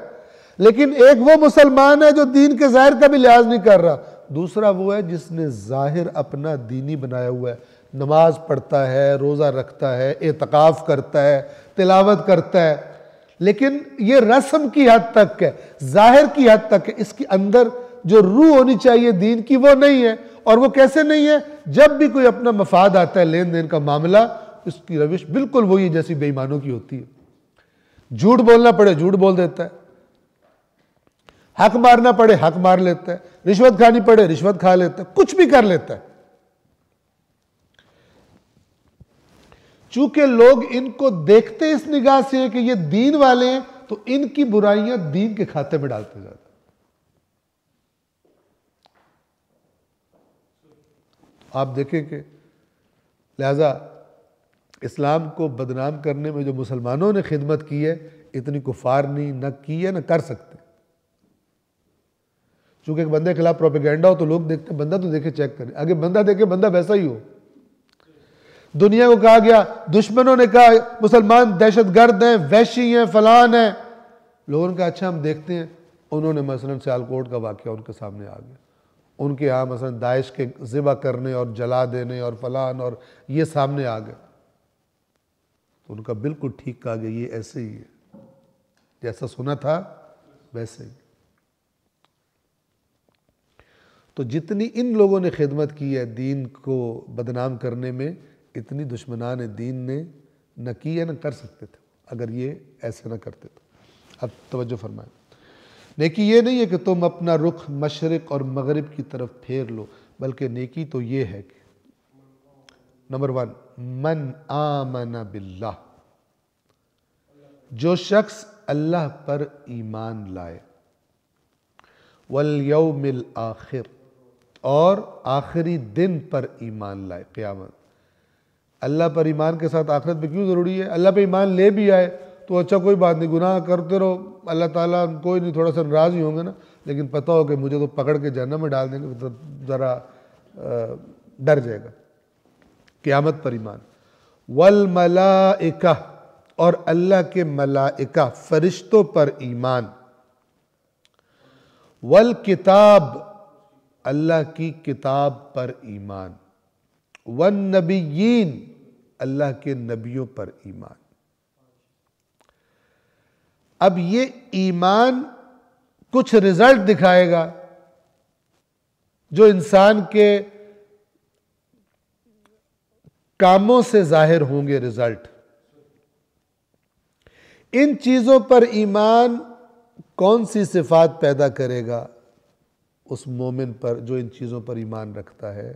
لیکن ایک وہ مسلمان ہے جو دین کے ظاہر کا بھی لحاظ نہیں کر رہا، دوسرا وہ ہے جس نے ظاہر اپنا دینی بنایا ہوا ہے، نماز پڑھتا ہے، روزہ رکھتا ہے، اعتکاف کرتا ہے، تلاوت کرتا ہے، لیکن یہ رسم کی حد تک ہے، ظاہر کی حد تک ہے، اس کے اندر جو روح ہونی چاہیے دین کی وہ نہیں ہے۔ اور وہ کیسے نہیں ہے؟ جب بھی کوئی اپنا مفاد آتا ہے، لین دین کا معاملہ، اس کی روش بالکل وہی جیسی بے ایمانوں کی ہوتی ہے۔ جھوٹ بولنا پڑے جھوٹ بول دیتا ہے، حق مارنا پڑے حق مار لیتا ہے، رشوت کھانی پڑے رشوت کھا لیتا ہے، کچھ بھی کر لیتا ہے۔ چونکہ لوگ ان کو دیکھتے اس نگاہ سے کہ یہ دین والے ہیں، تو ان کی برائیاں دین کے کھاتے میں ڈالتے جاتے ہیں۔ آپ دیکھیں کہ لہذا اسلام کو بدنام کرنے میں جو مسلمانوں نے خدمت کی ہے، اتنی کفار نہیں نہ کی ہے نہ کر سکتے۔ چونکہ ایک بندے کے خلاف پروپیگنڈا ہو تو لوگ دیکھتے ہیں، بندہ تو دیکھے چیک کریں، اگر بندہ دیکھے بندہ ویسا ہی ہو۔ دنیا کو کہا گیا، دشمنوں نے کہا مسلمان دہشت گرد ہیں، وحشی ہیں، فلان ہیں، لوگوں نے کہا اچھا ہم دیکھتے ہیں۔ انہوں نے مثلا سیالکوٹ کا واقعہ ان کے سامنے آ گیا، ان کے ہاں مثلا داعش کے ذبح کرنے اور جلا دینے اور فلان اور یہ سامنے آ گئے، تو ان کا بالکل ٹھیک کہا گیا یہ ایسے ہی ہے، جیسا سنا تھا ویسے ہی۔ تو جتنی ان لوگوں نے خدمت کی ہے دین کو بدنام کرنے میں، اتنی دشمنان دین نے نہ کی ہے نہ کر سکتے تھے اگر یہ ایسے نہ کرتے تو۔ اب توجہ فرمائیں، نیکی یہ نہیں ہے کہ تم اپنا رخ مشرق اور مغرب کی طرف پھیر لو، بلکہ نیکی تو یہ ہے کہ نمبر 1، من آمن باللہ، جو شخص اللہ پر ایمان لائے، والیوم الآخر، اور آخری دن پر ایمان لائے، قیامت۔ اللہ پر ایمان کے ساتھ آخرت پہ کیوں ضروری ہے؟ اللہ پہ ایمان لے بھی آئے تو اچھا کوئی بات نہیں، گناہ کرتے رہو، اللہ تعالیٰ کوئی نہیں، تھوڑا سا ناراض ہی ہوں گے نا، لیکن پتہ ہو کہ مجھے تو پکڑ کے جہنم میں ڈال دیں گے، تو ذرا ڈر جائے گا۔ قیامت پر ایمان، والملائکہ، اور اللہ کے ملائکہ فرشتوں پر ایمان، والکتاب، اللہ کی کتاب پر ایمان، والنبیین، اللہ کے نبیوں پر ایمان۔ اب یہ ایمان کچھ رزلٹ دکھائے گا جو انسان کے کاموں سے ظاہر ہوں گے رزلٹ۔ ان چیزوں پر ایمان کون سی صفات پیدا کرے گا اس مومن پر جو ان چیزوں پر ایمان رکھتا ہے؟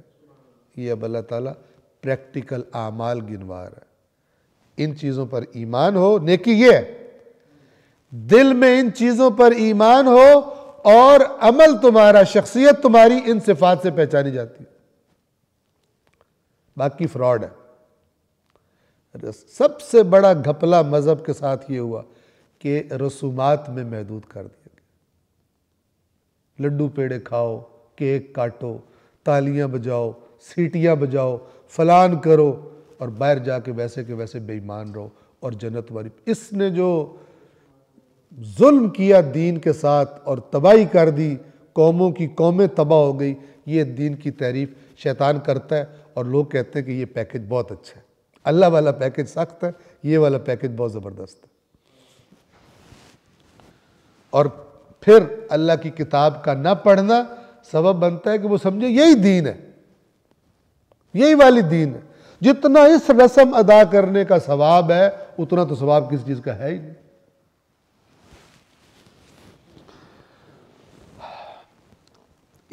یہ اب اللہ تعالیٰ پریکٹیکل اعمال گنوا رہا ہے۔ ان چیزوں پر ایمان ہو، نیکی یہ ہے دل میں ان چیزوں پر ایمان ہو اور عمل تمہارا، شخصیت تمہاری ان صفات سے پہچانی جاتی ہے، باقی فراڈ ہے۔ سب سے بڑا گھپلا مذہب کے ساتھ یہ ہوا کہ رسومات میں محدود کر دیا گیا، لڈو پیڑے کھاؤ، کیک کاٹو، تالیاں بجاؤ، سیٹیاں بجاؤ، فلان کرو، اور باہر جا کے ویسے کہ ویسے بے ایمان رہو اور جنت والی۔ اس نے جو ظلم کیا دین کے ساتھ اور تباہی کر دی، قوموں کی قومیں تباہ ہو گئی۔ یہ دین کی تعریف شیطان کرتا ہے اور لوگ کہتے ہیں کہ یہ پیکج بہت اچھا ہے، اللہ والا پیکج سخت ہے، یہ والا پیکج بہت زبردست ہے۔ اور پھر اللہ کی کتاب کا نہ پڑھنا سبب بنتا ہے کہ وہ سمجھے یہی دین ہے، یہی والی دین ہے۔ جتنا اس رسم ادا کرنے کا ثواب ہے اتنا تو ثواب کسی چیز کا ہے ہی نہیں۔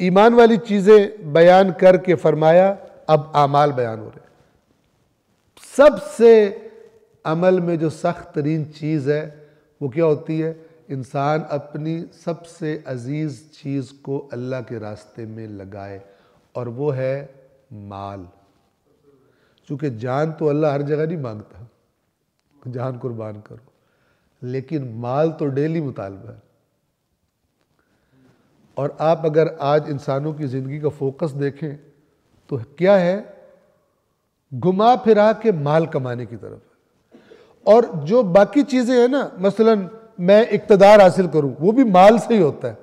ایمان والی چیزیں بیان کر کے فرمایا اب اعمال بیان ہو رہے ہیں۔ سب سے عمل میں جو سخت ترین چیز ہے وہ کیا ہوتی ہے؟ انسان اپنی سب سے عزیز چیز کو اللہ کے راستے میں لگائے، اور وہ ہے مال۔ چونکہ جان تو اللہ ہر جگہ نہیں مانگتا، جان قربان کرو، لیکن مال تو ڈیلی مطالبہ ہے۔ اور آپ اگر آج انسانوں کی زندگی کا فوکس دیکھیں تو کیا ہے؟ گھما پھرا کے مال کمانے کی طرف ہے۔ اور جو باقی چیزیں ہیں نا، مثلا میں اقتدار حاصل کروں، وہ بھی مال سے ہی ہوتا ہے،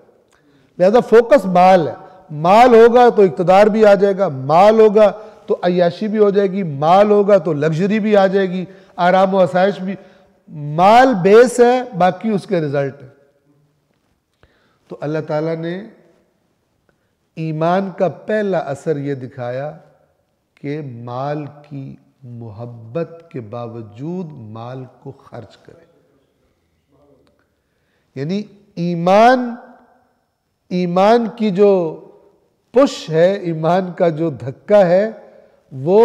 لہذا فوکس مال ہے۔ مال ہوگا تو اقتدار بھی آ جائے گا، مال ہوگا تو عیاشی بھی ہو جائے گی، مال ہوگا تو لگژری بھی آ جائے گی، آرام و آسائش بھی۔ مال بیس ہے، باقی اس کے رزلٹ ہے۔ تو اللہ تعالیٰ نے ایمان کا پہلا اثر یہ دکھایا کہ مال کی محبت کے باوجود مال کو خرچ کرے، یعنی ایمان کی جو پش ہے، ایمان کا جو دھکا ہے، وہ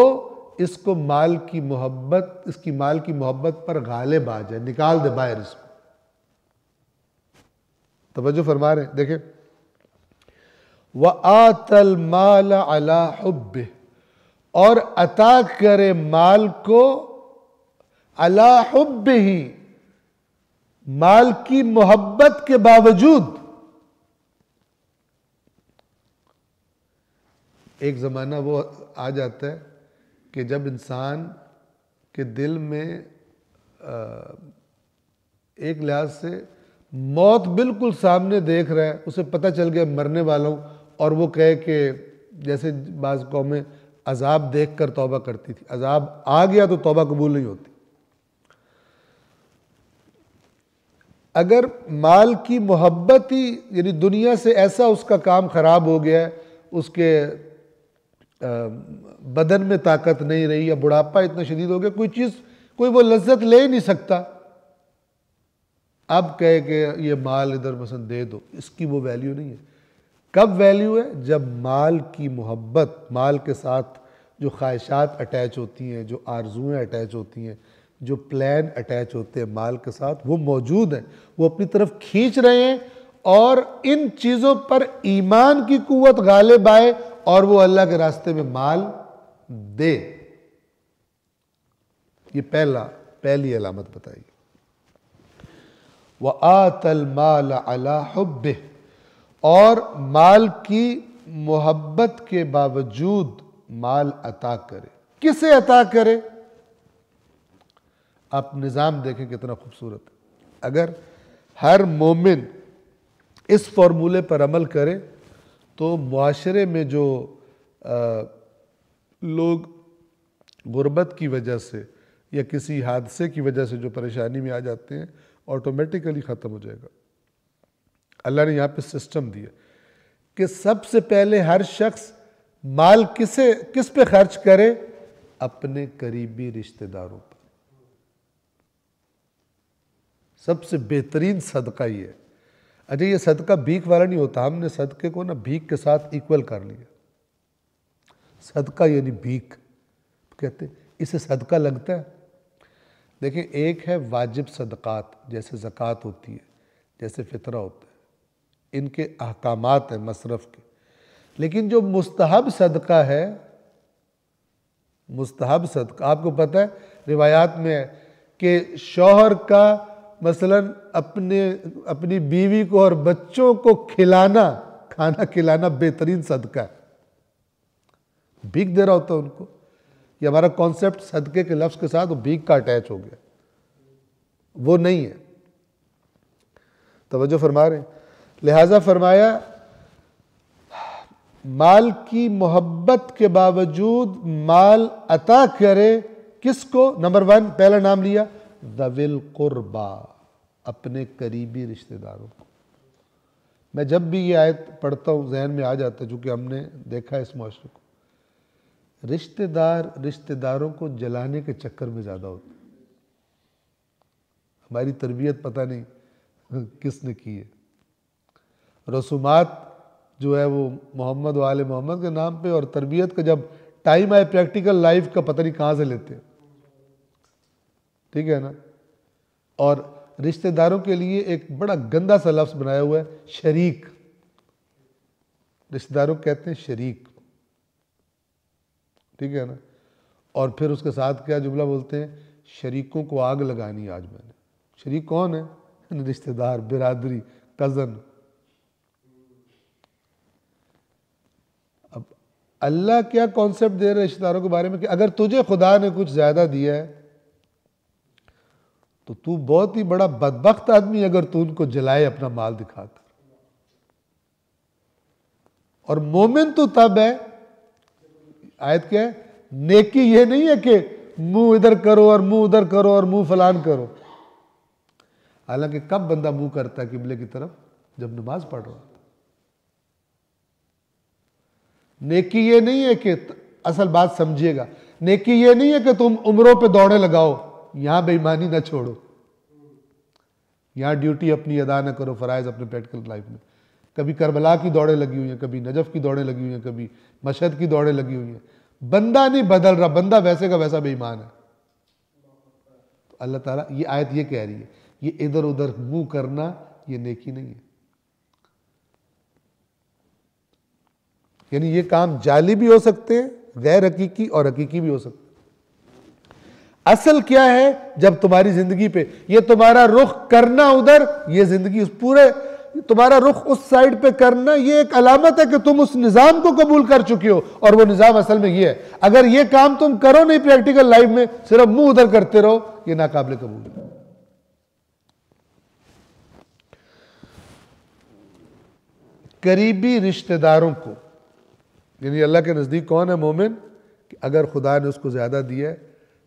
اس کو مال کی محبت، اس کی مال کی محبت پر غالب آ جائے، نکال دے باہر اس کو۔ توجہ فرما رہے ہیں، دیکھیں وَآتَ الْمَالَ عَلَىٰ حُبِّهِ، اور عطا کرے مال کو عَلَىٰ حُبِّهِ، مال کی محبت کے باوجود۔ ایک زمانہ وہ آ جاتا ہے کہ جب انسان کے دل میں ایک لحاظ سے موت بالکل سامنے دیکھ رہا ہے، اسے پتہ چل گیا مرنے والا ہوں، اور وہ کہے کہ جیسے بعض قومیں عذاب دیکھ کر توبہ کرتی تھی، عذاب آ گیا تو توبہ قبول نہیں ہوتی۔ اگر مال کی محبت ہی، یعنی دنیا سے ایسا اس کا کام خراب ہو گیا ہے، اس کے بدن میں طاقت نہیں رہی یا بڑھاپا اتنا شدید ہو گیا، کوئی وہ لذت لے ہی نہیں سکتا، اب کہے کہ یہ مال ادھر مثلا دے دو، اس کی وہ ویلیو نہیں ہے۔ کب ویلیو ہے؟ جب مال کی محبت، مال کے ساتھ جو خواہشات اٹیچ ہوتی ہیں، جو آرزویں اٹیچ ہوتی ہیں، جو پلان اٹیچ ہوتے ہیں مال کے ساتھ، وہ موجود ہیں، وہ اپنی طرف کھینچ رہے ہیں، اور ان چیزوں پر ایمان کی قوت غالب آئے اور وہ اللہ کے راستے میں مال دے۔ یہ پہلی علامت بتائی۔ وَآتَ الْمَالَ عَلَى حُبِّهِ، اور مال کی محبت کے باوجود مال عطا کرے۔ کسے عطا کرے؟ آپ نظام دیکھیں کتنا خوبصورت ہے۔ اگر ہر مومن اس فارمولے پر عمل کرے تو معاشرے میں جو لوگ غربت کی وجہ سے یا کسی حادثے کی وجہ سے جو پریشانی میں آ جاتے ہیں، آٹومیٹیکلی ختم ہو جائے گا۔ اللہ نے یہاں پہ سسٹم دیا کہ سب سے پہلے ہر شخص مال کس پہ خرچ کرے؟ اپنے قریبی رشتہ داروں پر۔ سب سے بہترین صدقہ یہ ہے۔ اچھا، یہ صدقہ بھیک والا نہیں ہوتا، ہم نے صدقے کو نا بھیک کے ساتھ ایکول کر لیا۔ صدقہ یعنی بھیک کہتے ہیں، اسے صدقہ لگتا ہے۔ دیکھیں، ایک ہے واجب صدقات، جیسے زکوٰۃ ہوتی ہے، جیسے فطرہ ہوتا ہے، ان کے احکامات ہیں مصرف کے۔ لیکن جو مستحب صدقہ ہے، مستحب صدقہ، آپ کو پتہ ہے روایات میں ہے کہ شوہر کا مثلا اپنی بیوی کو اور بچوں کو کھانا کھلانا بہترین صدقہ ہے۔ بھیک دے رہا ہوتا ہے ان کو۔ یہ ہمارا کانسیپٹ صدقے کے لفظ کے ساتھ وہ بھیک کا اٹیچ ہو گیا، وہ نہیں ہے۔ توجہ فرما رہے ہیں؟ لہٰذا فرمایا مال کی محبت کے باوجود مال عطا کرے، کس کو؟ نمبر 1 پہلا نام لیا، ذوی القربا، اپنے قریبی رشتہ داروں کو۔ میں جب بھی یہ آیت پڑھتا ہوں ذہن میں آ جاتا ہے، چونکہ ہم نے دیکھا ہے اس معاشرے کو، رشتہ داروں کو جلانے کے چکر میں زیادہ ہوتے ہیں۔ ہماری تربیت پتہ نہیں کس نے کی ہے، رسومات جو ہے وہ محمد و آل محمد کے نام پہ، اور تربیت کا جب ٹائم آئے پریکٹیکل لائف کا پتہ نہیں کہاں سے لیتے ہیں، ٹھیک ہے نا؟ اور رشتہ داروں کے لیے ایک بڑا گندا سا لفظ بنایا ہوا ہے، شریک۔ رشتہ داروں کہتے ہیں شریک، ٹھیک ہے نا؟ اور پھر اس کے ساتھ کیا جملہ بولتے ہیں؟ شریکوں کو آگ لگانی آج میں نے۔ شریک کون ہے؟ رشتہ دار، برادری، کزن۔ اب اللہ کیا کانسیپٹ دے رہے رشتہ داروں کے بارے میں کہ اگر تجھے خدا نے کچھ زیادہ دیا ہے تو تو بہت ہی بڑا بدبخت آدمی اگر تو ان کو جلائے اپنا مال دکھا کر۔ اور مومن تو تب ہے، آیت کیا ہے؟ نیکی یہ نہیں ہے کہ منہ ادھر کرو اور منہ ادھر کرو اور منہ فلان کرو۔ حالانکہ کب بندہ منہ کرتا ہے قبلے کی طرف؟ جب نماز پڑھ رہا ہوتا۔ نیکی یہ نہیں ہے کہ، اصل بات سمجھیے گا، نیکی یہ نہیں ہے کہ تم عمروں پہ دوڑے لگاؤ، یہاں بے ایمانی نہ چھوڑو، یہاں ڈیوٹی اپنی ادا نہ کرو، فرائض اپنے پریکٹیکل لائف میں۔ کبھی کربلا کی دوڑیں لگی ہوئی ہیں، کبھی نجف کی دوڑیں لگی ہوئی ہیں، کبھی مشہد کی دوڑیں لگی ہوئی ہیں۔ بندہ نہیں بدل رہا، بندہ ویسے کا ویسا بے ایمان ہے۔ تو اللہ تعالیٰ یہ آیت یہ کہہ رہی ہے، یہ ادھر ادھر منہ کرنا یہ نیکی نہیں ہے۔ یعنی یہ کام جعلی بھی ہو سکتے ہیں، غیر حقیقی اور حقیقی بھی ہو سکتے ہیں۔ اصل کیا ہے؟ جب تمہاری زندگی پہ یہ تمہارا رخ کرنا ادھر، یہ زندگی اس پورے تمہارا رخ اس سائڈ پہ کرنا، یہ ایک علامت ہے کہ تم اس نظام کو قبول کر چکے ہو، اور وہ نظام اصل میں یہ ہے۔ اگر یہ کام تم کرو نہیں پریکٹیکل لائف میں، صرف منہ ادھر کرتے رہو، یہ ناقابل قبول ہے۔ قریبی رشتہ داروں کو، یعنی اللہ کے نزدیک کون ہے مومن؟ کہ اگر خدا نے اس کو زیادہ دیا ہے،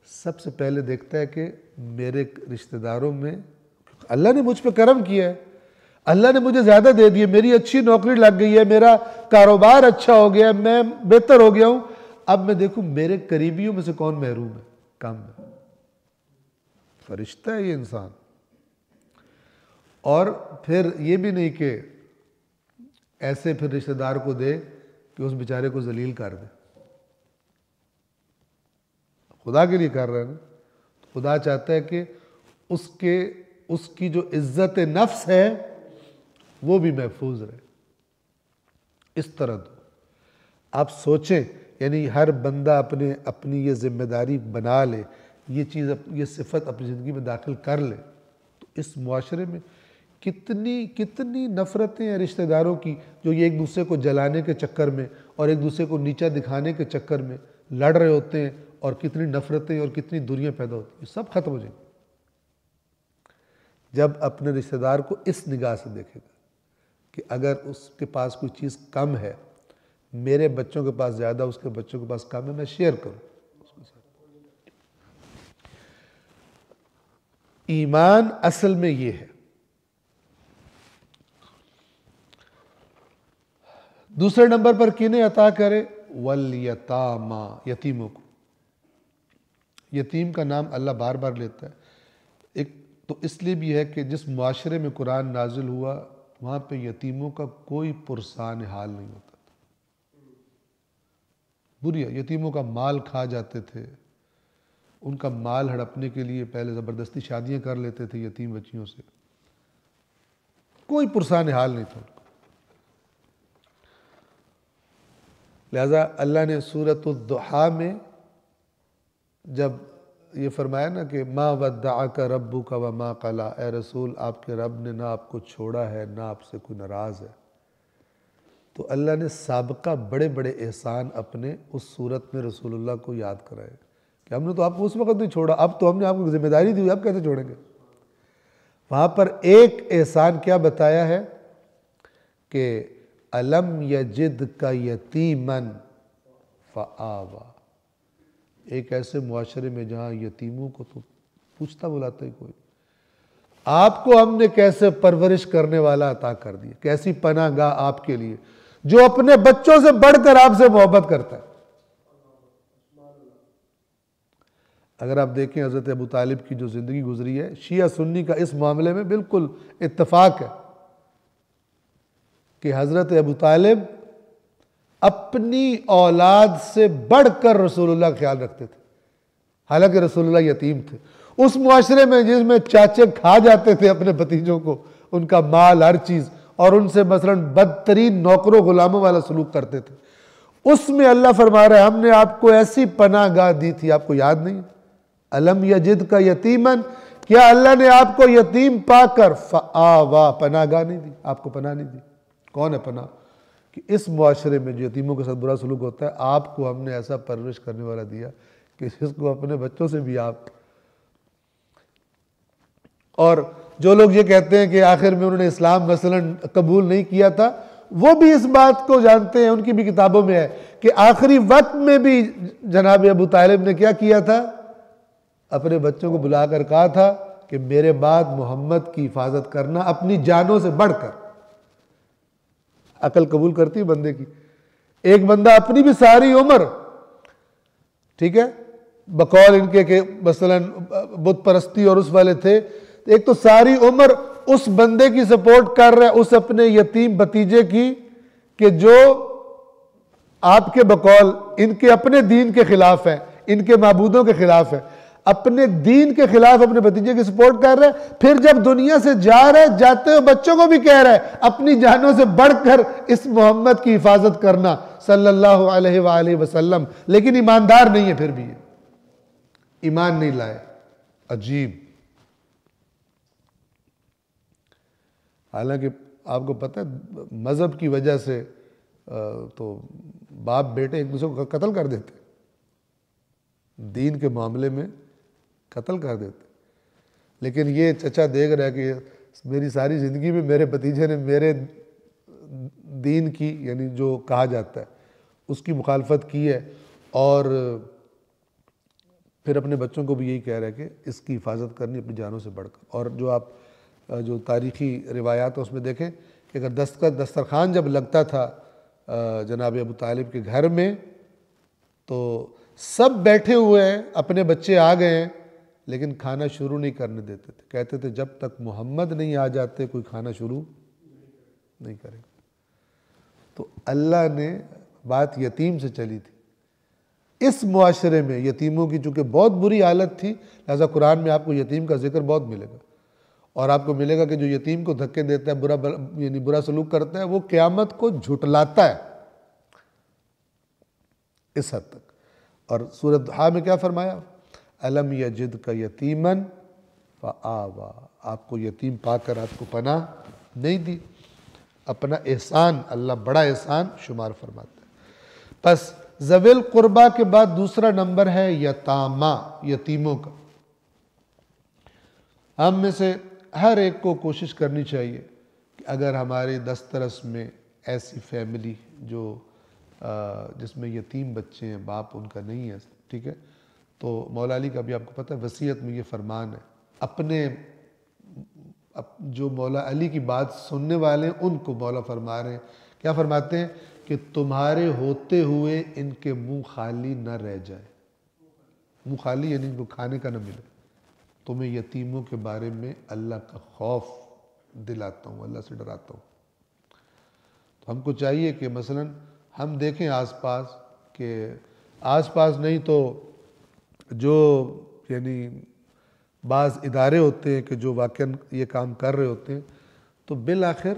سب سے پہلے دیکھتا ہے کہ میرے رشتہ داروں میں اللہ نے مجھ پہ کرم کیا ہے۔ اللہ نے مجھے زیادہ دے دیے، میری اچھی نوکری لگ گئی ہے، میرا کاروبار اچھا ہو گیا، میں بہتر ہو گیا ہوں، اب میں دیکھوں میرے قریبیوں میں سے کون محروم ہے، کم ہے۔ فرشتہ ہے یہ انسان۔ اور پھر یہ بھی نہیں کہ ایسے پھر رشتہ دار کو دے کہ اس بیچارے کو ذلیل کر دے، خدا کے لیے کر رہا ہے نا، خدا چاہتا ہے کہ اس کی جو عزت نفس ہے وہ بھی محفوظ رہے، اس طرح دو۔ آپ سوچیں، یعنی ہر بندہ اپنی یہ ذمہ داری بنا لے، یہ صفت اپنی زندگی میں داخل کر لے، تو اس معاشرے میں کتنی نفرتیں ہیں رشتہ داروں کی، جو یہ ایک دوسرے کو جلانے کے چکر میں اور ایک دوسرے کو نیچا دکھانے کے چکر میں لڑ رہے ہوتے ہیں، اور کتنی نفرتیں اور کتنی دوریاں پیدا ہوتی ہیں، یہ سب ختم ہو جائیں گے جب اپنے رشتہ دار کو اس نگاہ سے دیکھے گا کہ اگر اس کے پاس کوئی چیز کم ہے، میرے بچوں کے پاس زیادہ، اس کے بچوں کے پاس کم ہے، میں شیئر کروں اس کے ساتھ۔ ایمان اصل میں یہ ہے۔ دوسرے نمبر پر کنہیں عطا کرے؟ والیتاما، یتیموں کو۔ یتیم کا نام اللہ بار بار لیتا ہے، ایک تو اس لیے بھی ہے کہ جس معاشرے میں قرآن نازل ہوا وہاں پہ یتیموں کا کوئی پرسان حال نہیں ہوتا تھا، بری یتیموں کا مال کھا جاتے تھے، ان کا مال ہڑپنے کے لیے پہلے زبردستی شادیاں کر لیتے تھے یتیم بچیوں سے، کوئی پرسان حال نہیں تھا ان کو۔ لہذا اللہ نے سورۃ الضحیٰ میں جب یہ فرمایا نا کہ ما ودعک ربک وما قلی، اے رسول آپ کے رب نے نہ آپ کو چھوڑا ہے نہ آپ سے کوئی ناراض ہے، تو اللہ نے سابقہ بڑے بڑے احسان اپنے اس صورت میں رسول اللہ کو یاد کرائے کہ ہم نے تو آپ کو اس وقت نہیں چھوڑا، اب تو ہم نے آپ کو ذمہ داری دی ہوئی، اب کیسے چھوڑیں گے؟ وہاں پر ایک احسان کیا بتایا ہے کہ الم یجدک یتیما فآویٰ، ایک ایسے معاشرے میں جہاں یتیموں کو تو پوچھتا بلاتا ہی کوئی، آپ کو ہم نے کیسے پرورش کرنے والا عطا کر دیا، کیسی پناہ گاہ آپ کے لیے، جو اپنے بچوں سے بڑھ کر آپ سے محبت کرتا ہے۔ اگر آپ دیکھیں حضرت ابو طالب کی جو زندگی گزری ہے، شیعہ سنی کا اس معاملے میں بالکل اتفاق ہے کہ حضرت ابو طالب اپنی اولاد سے بڑھ کر رسول اللہ کا خیال رکھتے تھے، حالانکہ رسول اللہ یتیم تھے۔ اس معاشرے میں جس میں چاچے کھا جاتے تھے اپنے بھتیجوں کو، ان کا مال، ہر چیز، اور ان سے مثلا بدترین نوکروں غلاموں والا سلوک کرتے تھے، اس میں اللہ فرما رہا ہے ہم نے آپ کو ایسی پناہ گاہ دی تھی، آپ کو یاد نہیں؟ الم یجدک یتیما، کیا اللہ نے آپ کو یتیم پا کر فآویٰ، پناہ گاہ نہیں دی، آپ کو پناہ نہیں دی؟ کون ہے پناہ؟ کہ اس معاشرے میں جو یتیموں کے ساتھ برا سلوک ہوتا ہے، آپ کو ہم نے ایسا پرورش کرنے والا دیا کہ جس کو اپنے بچوں سے بھی آپ۔ اور جو لوگ یہ کہتے ہیں کہ آخر میں انہوں نے اسلام مثلا قبول نہیں کیا تھا، وہ بھی اس بات کو جانتے ہیں، ان کی بھی کتابوں میں ہے کہ آخری وقت میں بھی جناب ابو طالب نے کیا کیا تھا؟ اپنے بچوں کو بلا کر کہا تھا کہ میرے بعد محمد کی حفاظت کرنا اپنی جانوں سے بڑھ کر۔ عقل قبول کرتی ہے بندے کی، ایک بندہ اپنی بھی ساری عمر، ٹھیک ہے، بقول ان کے کہ مثلا بت پرستی اور اس والے تھے، ایک تو ساری عمر اس بندے کی سپورٹ کر رہا ہے، اس اپنے یتیم بھتیجے کی، کہ جو آپ کے بقول ان کے اپنے دین کے خلاف ہے، ان کے معبودوں کے خلاف ہے، اپنے دین کے خلاف اپنے بھتیجے کی سپورٹ کر رہا ہے، پھر جب دنیا سے جا رہا ہے، جاتے ہوئے بچوں کو بھی کہہ رہا ہے اپنی جانوں سے بڑھ کر اس محمد کی حفاظت کرنا صلی اللہ علیہ وآلہ وسلم، لیکن ایماندار نہیں ہے، پھر بھی ایمان نہیں لائے۔ عجیب۔ حالانکہ آپ کو پتہ ہے مذہب کی وجہ سے تو باپ بیٹے ایک دوسرے کو قتل کر دیتے، دین کے معاملے میں قتل کر دیتے، لیکن یہ چچا دیکھ رہا ہے کہ میری ساری زندگی میں میرے بھتیجے نے میرے دین کی، یعنی جو کہا جاتا ہے اس کی مخالفت کی ہے، اور پھر اپنے بچوں کو بھی یہی کہہ رہا ہے کہ اس کی حفاظت کرنی اپنی جانوں سے بڑھ کر۔ اور جو آپ جو تاریخی روایات ہیں اس میں دیکھیں کہ اگر دسترخوان جب لگتا تھا جناب ابو طالب کے گھر میں تو سب بیٹھے ہوئے ہیں، اپنے بچے آ گئے ہیں، لیکن کھانا شروع نہیں کرنے دیتے تھے، کہتے تھے جب تک محمد نہیں آ جاتے کوئی کھانا شروع نہیں کرے گا۔ تو اللہ نے بات یتیم سے چلی تھی، اس معاشرے میں یتیموں کی چونکہ بہت بری حالت تھی، لہذا قرآن میں آپ کو یتیم کا ذکر بہت ملے گا، اور آپ کو ملے گا کہ جو یتیم کو دھکے دیتا ہے، یعنی برا سلوک کرتا ہے، وہ قیامت کو جھٹلاتا ہے اس حد تک۔ اور سورۃ ضحیٰ میں کیا فرمایا؟ الم یجدک یتیما فآویٰ، آپ کو یتیم پا کر آپ کو پناہ نہیں دی، اپنا احسان اللہ بڑا احسان شمار فرماتا ہے۔ پس ذوی القربیٰ کے بعد دوسرا نمبر ہے یتامہ، یتیموں کا۔ ہم میں سے ہر ایک کو کوشش کرنی چاہیے کہ اگر ہمارے دسترس میں ایسی فیملی جو جس میں یتیم بچے ہیں، باپ ان کا نہیں ہے، ٹھیک ہے، تو مولا علی کا بھی آپ کو پتہ ہے وصیت میں یہ فرمان ہے، اپنے جو مولا علی کی بات سننے والے ہیں ان کو مولا فرما رہے ہیں، کیا فرماتے ہیں کہ تمہارے ہوتے ہوئے ان کے منہ خالی نہ رہ جائے، منہ خالی یعنی ان کو کھانے کا نہ ملے، تمہیں یتیموں کے بارے میں اللہ کا خوف دلاتا ہوں، اللہ سے ڈراتا ہوں۔ تو ہم کو چاہیے کہ مثلاً ہم دیکھیں آس پاس، کہ آس پاس نہیں تو جو یعنی بعض ادارے ہوتے ہیں کہ جو واقعاً یہ کام کر رہے ہوتے ہیں، تو بالآخر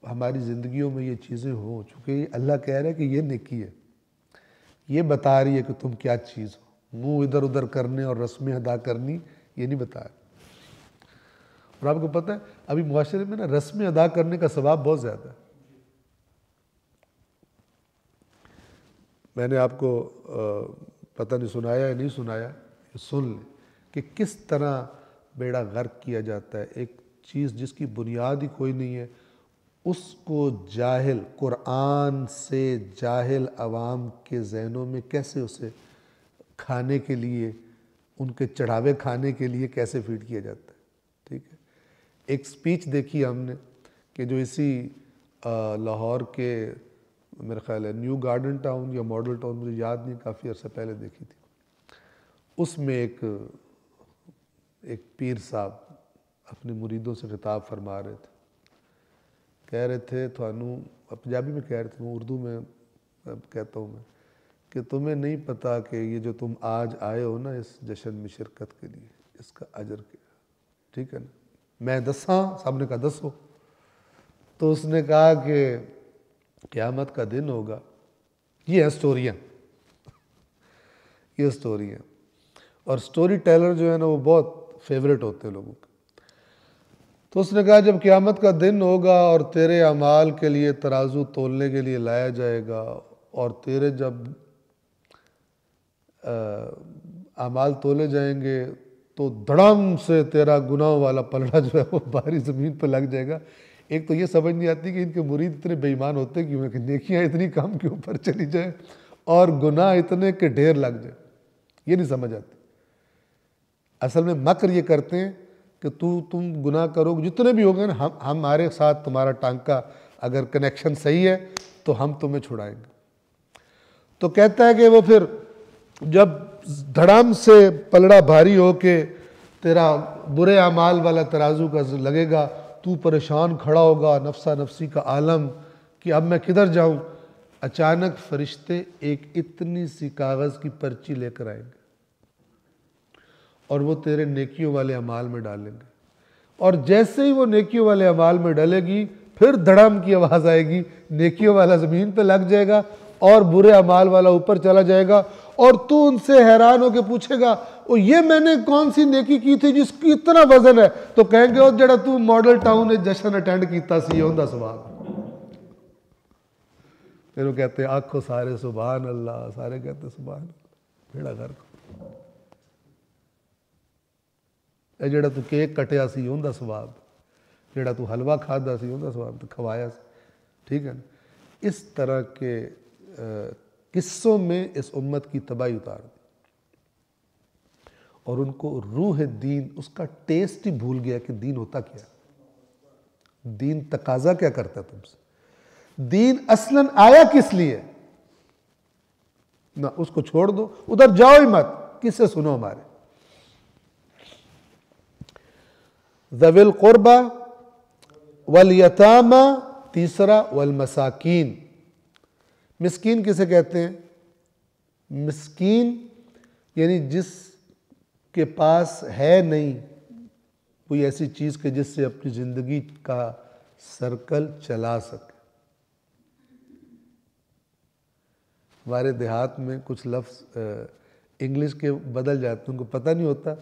ہماری زندگیوں میں یہ چیزیں ہوں، چونکہ اللہ کہہ رہا ہے کہ یہ نیکی ہے، یہ بتا رہی ہے کہ تم کیا چیز ہو، منہ ادھر ادھر کرنے اور رسمیں ادا کرنی یہ نہیں بتا رہا۔ اور آپ کو پتہ ہے ابھی معاشرے میں نا رسمیں ادا کرنے کا ثواب بہت زیادہ ہے۔ میں نے آپ کو پتہ نہیں سنایا یا نہیں سنایا، سن لیں کہ کس طرح بیڑا غرق کیا جاتا ہے، ایک چیز جس کی بنیاد ہی کوئی نہیں ہے، اس کو جاہل، قرآن سے جاہل عوام کے ذہنوں میں کیسے اسے کھانے کے لیے، ان کے چڑھاوے کھانے کے لیے کیسے فیڈ کیا جاتا ہے، ٹھیک ہے۔ ایک سپیچ دیکھی ہم نے کہ جو اسی لاہور کے میرے خیال ہے نیو گارڈن ٹاؤن یا ماڈل ٹاؤن، مجھے یاد نہیں، کافی عرصہ پہلے دیکھی تھی، اس میں ایک پیر صاحب اپنے مریدوں سے خطاب فرما رہے تھے، کہہ رہے تھے تھانوں، پنجابی میں کہہ رہے تھے، اردو میں کہتا ہوں میں، کہ تمہیں نہیں پتا کہ یہ جو تم آج آئے ہو نا اس جشن میں شرکت کے لیے، اس کا اجر کیا، ٹھیک ہے نا، میں دساں، صاحب نے کہا دسو، تو اس نے کہا کہ قیامت کا دن ہوگا، یہ ہے سٹوریاں، یہ سٹوریاں، اور سٹوری ٹیلر جو ہے نا وہ بہت فیوریٹ ہوتے ہیں لوگوں کے۔ تو اس نے کہا جب قیامت کا دن ہوگا اور تیرے اعمال کے لیے ترازو تولنے کے لیے لایا جائے گا، اور تیرے جب اعمال تولے جائیں گے تو دھڑام سے تیرا گناہوں والا پلڑا جو ہے وہ بھاری زمین پہ لگ جائے گا۔ ایک تو یہ سمجھ نہیں آتی کہ ان کے مرید اتنے بے ایمان ہوتے کیوں ہیں کہ نیکیاں اتنی کم کے اوپر چلی جائیں اور گناہ اتنے کہ ڈھیر لگ جائے، یہ نہیں سمجھ آتی۔ اصل میں مکر یہ کرتے ہیں کہ تم گناہ کرو، جتنے بھی ہوگے نا، ہمارے ساتھ تمہارا ٹانکا اگر کنیکشن صحیح ہے تو ہم تمہیں چھڑائیں گے۔ تو کہتا ہے کہ وہ پھر جب دھڑام سے پلڑا بھاری ہو کے تیرا برے اعمال والا ترازو کا لگے گا، تو پریشان کھڑا ہوگا، نفسا نفسی کا عالم کہ اب میں کدھر جاؤں، اچانک فرشتے ایک اتنی سی کاغذ کی پرچی لے کر آئیں گے اور وہ تیرے نیکیوں والے اعمال میں ڈالیں گے، اور جیسے ہی وہ نیکیوں والے اعمال میں ڈلے گی پھر دھڑام کی آواز آئے گی، نیکیوں والا زمین پہ لگ جائے گا اور برے اعمال والا اوپر چلا جائے گا، اور تو ان سے حیران ہو کے پوچھے گا او یہ میں نے کون سی نیکی کی تھی جس کی اتنا وزن ہے، تو کہیں گے او جڑا تو ماڈل ٹاؤن نے جشن اٹینڈ کیتا سی اوندا سوال۔ پھر وہ کہتے ہیں آنکھوں سارے سبحان اللہ، سارے کہتے ہیں سبحان اللہ، بھیڑا غرق۔ اے جڑا تو کیک کٹیا سی اوندا ثواب، جڑا تو حلوہ کھادا سی اوندا ثواب، تو کھوایا سی، ٹھیک ہے نا۔ اس طرح کے قصوں میں اس امت کی تباہی اتار دی۔ اور ان کو روح دین، اس کا ٹیسٹ ہی بھول گیا کہ دین ہوتا کیا ہے، دین تقاضا کیا کرتا ہے تم سے، دین اصلاً آیا کس لیے؟ نہ اس کو چھوڑ دو، ادھر جاؤ ہی مت، کس سے سنو ہمارے؟ ذوی القربہ والیتامى، تیسرا والمساکین۔ مسکین کسے کہتے ہیں؟ مسکین یعنی جس کے پاس ہے نہیں کوئی ایسی چیز کہ جس سے اپنی زندگی کا سرکل چلا سکے۔ ہمارے دیہات میں کچھ لفظ انگلش کے بدل جاتے ہیں، ان کو پتہ نہیں ہوتا،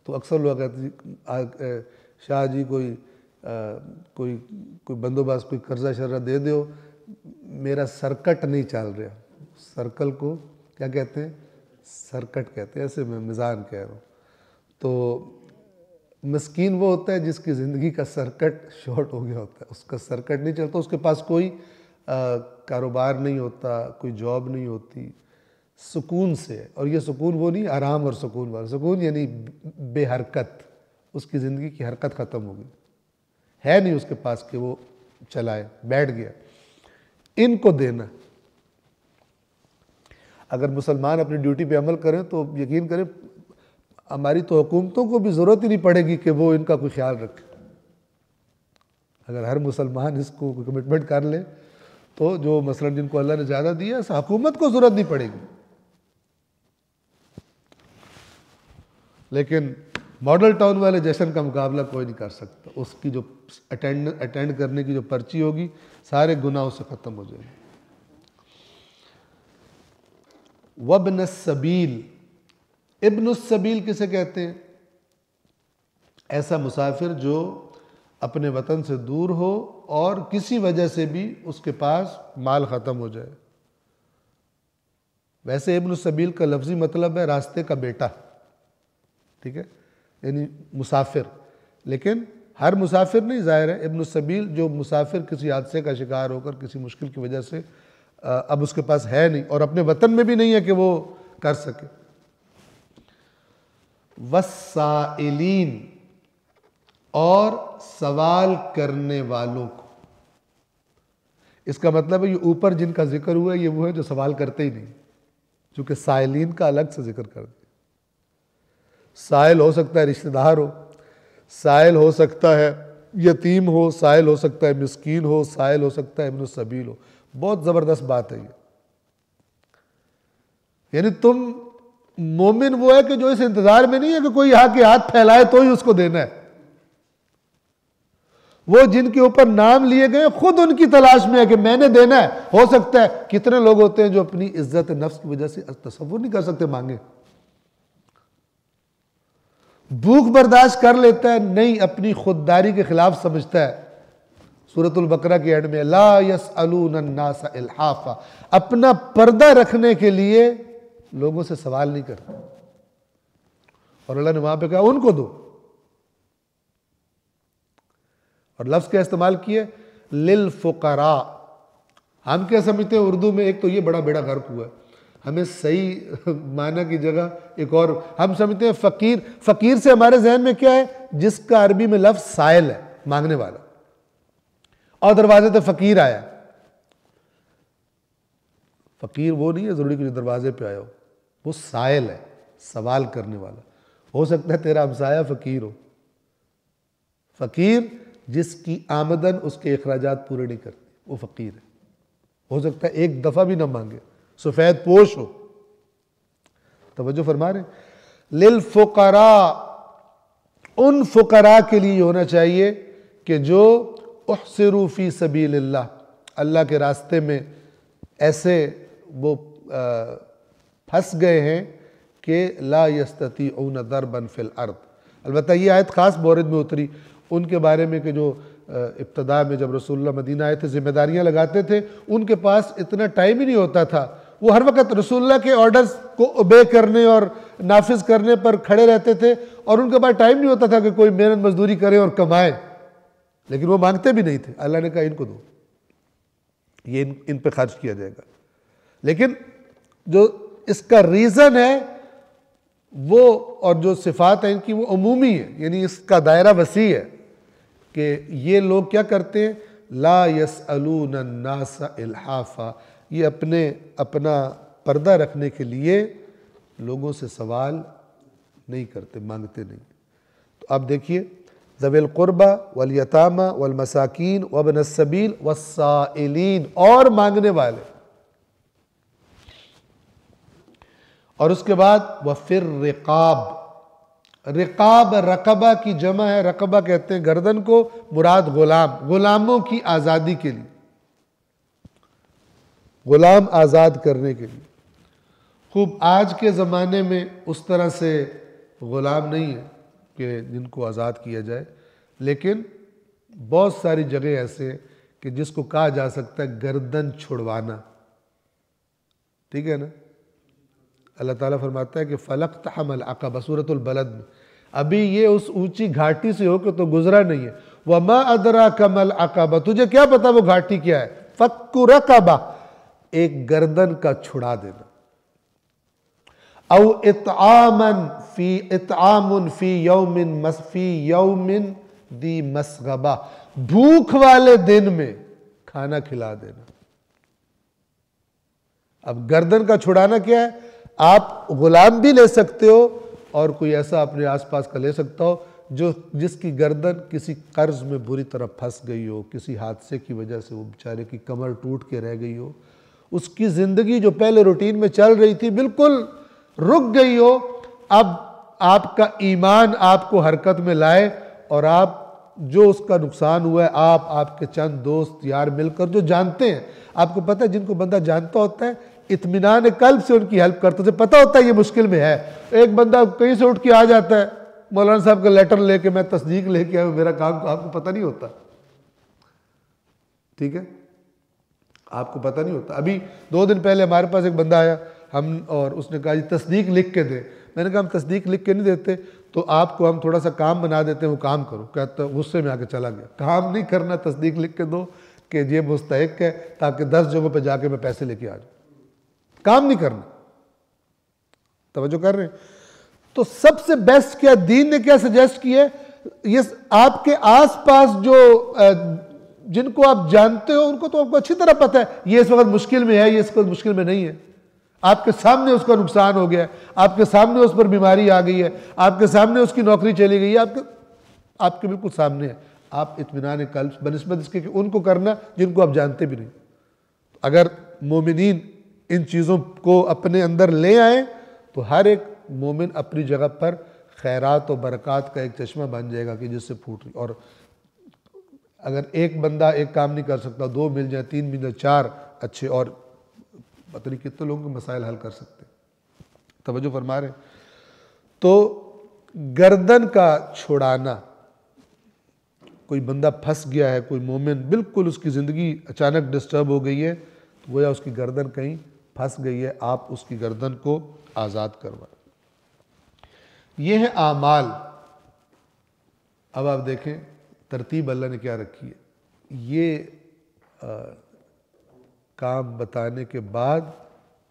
تو اکثر لوگ کہتے ہیں شاہ جی کوئی بندوبست، کوئی قرضہ شرہ دے دیو، میرا سرکٹ نہیں چل رہا۔ سرکل کو کیا کہتے ہیں؟ سرکٹ کہتے ہیں، ایسے میں میزان کہہ رہا ہوں۔ تو مسکین وہ ہوتا ہے جس کی زندگی کا سرکٹ شارٹ ہو گیا ہوتا ہے، اس کا سرکٹ نہیں چلتا، اس کے پاس کوئی کاروبار نہیں ہوتا، کوئی جاب نہیں ہوتی، سکون سے۔ اور یہ سکون وہ نہیں آرام اور سکون والا سکون، یعنی بے حرکت، اس کی زندگی کی حرکت ختم ہو گئی، ہے نہیں اس کے پاس کہ وہ چلائے، بیٹھ گیا۔ ان کو دینا، اگر مسلمان اپنی ڈیوٹی پہ عمل کریں تو یقین کریں ہماری تو حکومتوں کو بھی ضرورت ہی نہیں پڑے گی کہ وہ ان کا کوئی خیال رکھے۔ اگر ہر مسلمان اس کو کمٹمنٹ کر لے تو جو مثلا جن کو اللہ نے زیادہ دیا ہے حکومت کو ضرورت نہیں پڑے گی۔ لیکن ماڈل ٹاؤن والے جشن کا مقابلہ کوئی نہیں کر سکتا، اس کی جو اٹینڈ کرنے کی جو پرچی ہوگی سارے گناہ اس سے ختم ہو جائیں گے۔ وابن السبیل، ابن السبیل کسے کہتے ہیں؟ ایسا مسافر جو اپنے وطن سے دور ہو اور کسی وجہ سے بھی اس کے پاس مال ختم ہو جائے۔ ویسے ابن السبیل کا لفظی مطلب ہے راستے کا بیٹا، ٹھیک ہے، یعنی مسافر، لیکن ہر مسافر نہیں، ظاہر ہے ابن السبیل جو مسافر کسی حادثے کا شکار ہو کر کسی مشکل کی وجہ سے اب اس کے پاس ہے نہیں اور اپنے وطن میں بھی نہیں ہے کہ وہ کر سکے۔ والسائلین، اور سوال کرنے والوں کو۔ اس کا مطلب ہے یہ اوپر جن کا ذکر ہوا ہے یہ وہ ہے جو سوال کرتے ہی نہیں، چونکہ سائلین کا الگ سے ذکر کر دیا۔ سائل ہو سکتا ہے رشتہ دار ہو، سائل ہو سکتا ہے یتیم ہو، سائل ہو سکتا ہے مسکین ہو، سائل ہو سکتا ہے ابن السبیل ہو۔ بہت زبردست بات ہے یہ، یعنی تم مومن وہ ہے کہ جو اس انتظار میں نہیں ہے کہ کوئی یہاں کے ہاتھ پھیلائے تو ہی اس کو دینا ہے، وہ جن کے اوپر نام لیے گئے خود ان کی تلاش میں ہے کہ میں نے دینا ہے۔ ہو سکتا ہے کتنے لوگ ہوتے ہیں جو اپنی عزت نفس کی وجہ سے تصور نہیں کر سکتے مانگے، بھوک برداشت کر لیتا ہے، نہیں اپنی خودداری کے خلاف سمجھتا ہے۔ سورۃ البقرہ کی اینڈ میں لا یسألون الناس الحافا، اپنا پردہ رکھنے کے لیے لوگوں سے سوال نہیں کرتا، اور اللہ نے وہاں پہ کہا ان کو دو، اور لفظ کا استعمال کیے للفقراء۔ ہم کیا سمجھتے ہیں اردو میں؟ ایک تو یہ بڑا بیڑا غرق ہوا ہے، ہمیں صحیح معنی کی جگہ ایک اور ہم سمجھتے ہیں فقیر۔ فقیر سے ہمارے ذہن میں کیا ہے؟ جس کا عربی میں لفظ سائل ہے، مانگنے والا، اور دروازے پہ فقیر آیا۔ فقیر وہ نہیں ہے ضروری کہ جو دروازے پہ آیا ہو، وہ سائل ہے، سوال کرنے والا۔ ہو سکتا ہے تیرا ہمسایہ فقیر ہو، فقیر جس کی آمدن اس کے اخراجات پورے نہیں کرتی، وہ فقیر ہے۔ ہو سکتا ہے ایک دفعہ بھی نہ مانگے، سفید پوش ہو۔ توجہ فرما رہے ہیں؟ للفقراء، ان فقراء کے لیے ہونا چاہیے کہ جو احصروا فی سبیل اللہ، اللہ کے راستے میں ایسے وہ پھنس گئے ہیں کہ لا یستطیعون ضربا فی الارض۔ البتہ یہ آیت خاص مورد میں اتری ان کے بارے میں کہ جو ابتدا میں جب رسول اللہ مدینہ آئے تھے ذمہ داریاں لگاتے تھے، ان کے پاس اتنا ٹائم ہی نہیں ہوتا تھا، وہ ہر وقت رسول اللہ کے آرڈرز کو اوبے کرنے اور نافذ کرنے پر کھڑے رہتے تھے، اور ان کے پاس ٹائم نہیں ہوتا تھا کہ کوئی محنت مزدوری کرے اور کمائے، لیکن وہ مانگتے بھی نہیں تھے۔ اللہ نے کہا ان کو دو، یہ ان پہ خرچ کیا جائے گا۔ لیکن جو اس کا ریزن ہے وہ اور جو صفات ہیں ان کی وہ عمومی ہے، یعنی اس کا دائرہ وسیع ہے کہ یہ لوگ کیا کرتے ہیں، لا یسألون الناس الحافا، یہ اپنا پردہ رکھنے کے لیے لوگوں سے سوال نہیں کرتے، مانگتے نہیں۔ تو اب دیکھیے، ذوی القربى والیتامى والمساکین وابن السبیل والسائلین، اور مانگنے والے، اور اس کے بعد وفی الرقاب، رقاب رقبہ کی جمع ہے، رقبہ کہتے ہیں گردن کو، مراد غلاموں کی آزادی کے لیے، غلام آزاد کرنے کے لیے۔ خوب آج کے زمانے میں اس طرح سے غلام نہیں ہے کہ جن کو آزاد کیا جائے، لیکن بہت ساری جگہ ایسے ہیں کہ جس کو کہا جا سکتا ہے گردن چھڑوانا، ٹھیک ہے نا۔ اللہ تعالیٰ فرماتا ہے کہ فَلَقْتَحَمَ الْعَقَبَةَ سورۃ البلد میں، ابھی یہ اس اونچی گھاٹی سے ہو کے تو گزرا نہیں ہے، وَمَا أَدْرَاكَ مَا الْعَقَبَةُ، تجھے کیا پتا وہ گھاٹی کیا ہے، فَكُّ رَقَبَةٍ، ایک گردن کا چھڑا دینا، او اطعام فی یوم ذی مسغبہ، بھوک والے دن میں کھانا کھلا دینا۔ اب گردن کا چھڑانا کیا ہے، آپ غلام بھی لے سکتے ہو اور کوئی ایسا اپنے آس پاس کا لے سکتا ہو جس کی گردن کسی قرض میں بری طرح پھنس گئی ہو، کسی حادثے کی وجہ سے وہ بیچارے کی کمر ٹوٹ کے رہ گئی ہو، اس کی زندگی جو پہلے روٹین میں چل رہی تھی بالکل رک گئی ہو، اب آپ کا ایمان آپ کو حرکت میں لائے اور آپ جو اس کا نقصان ہوا ہے، آپ کے چند دوست یار مل کر جو جانتے ہیں، آپ کو پتہ ہے جن کو بندہ جانتا ہوتا ہے اطمینان قلب سے ان کی ہیلپ کرتا ہے، پتہ ہوتا ہے یہ مشکل میں ہے۔ ایک بندہ کہیں سے اٹھ کے آ جاتا ہے، مولانا صاحب کا لیٹر لے کے میں تصدیق لے کے آیا میرا کام، آپ کو پتہ نہیں ہوتا، ٹھیک ہے، آپ کو پتہ نہیں ہوتا۔ ابھی 2 دن پہلے ہمارے پاس ایک بندہ آیا، اور اس نے کہا جی تصدیق لکھ کے دیں، میں نے کہا ہم تصدیق لکھ کے نہیں دیتے، تو آپ کو ہم تھوڑا سا کام بنا دیتے ہیں، وہ کام کرو، کہتا غصے میں آ کے چلا گیا، کام نہیں کرنا، تصدیق لکھ کے دو کہ یہ مستحق ہے تاکہ 10 جگہوں پہ جا کے میں پیسے لے کے آ جاؤں، کام نہیں کرنا، توجہ کر رہے ہیں۔ تو سب سے بیسٹ کیا دین نے کیا سجیسٹ کیا ہے، یہ آپ کے آس پاس جو جن کو آپ جانتے ہو ان کو تو آپ کو اچھی طرح پتہ ہے یہ اس وقت مشکل میں ہے، یہ اس وقت مشکل میں نہیں ہے، آپ کے سامنے اس کا نقصان ہو گیا ہے، آپ کے سامنے اس پر بیماری آ گئی ہے، آپ کے سامنے اس کی نوکری چلی گئی ہے، آپ کے بالکل سامنے ہے، آپ اطمینان قلب بنسبت اس کے کہ ان کو کرنا جن کو آپ جانتے بھی نہیں۔ اگر مومنین ان چیزوں کو اپنے اندر لے آئیں تو ہر ایک مومن اپنی جگہ پر خیرات و برکات کا ایک چشمہ بن جائے گا کہ جس سے پھوٹ رہی، اور اگر ایک بندہ ایک کام نہیں کر سکتا، 2 مل جائیں، 3 مل جائیں، 4 اچھے، اور پتہ نہیں کتنے لوگوں کے مسائل حل کر سکتے ہیں، توجہ فرما رہے ہیں۔ تو گردن کا چھڑانا، کوئی بندہ پھنس گیا ہے، کوئی مومن بالکل اس کی زندگی اچانک ڈسٹرب ہو گئی ہے، تو گویا اس کی گردن کہیں پھنس گئی ہے، آپ اس کی گردن کو آزاد کروائیں۔ یہ ہے اعمال۔ اب آپ دیکھیں ترتیب اللہ نے کیا رکھی ہے، یہ کام بتانے کے بعد،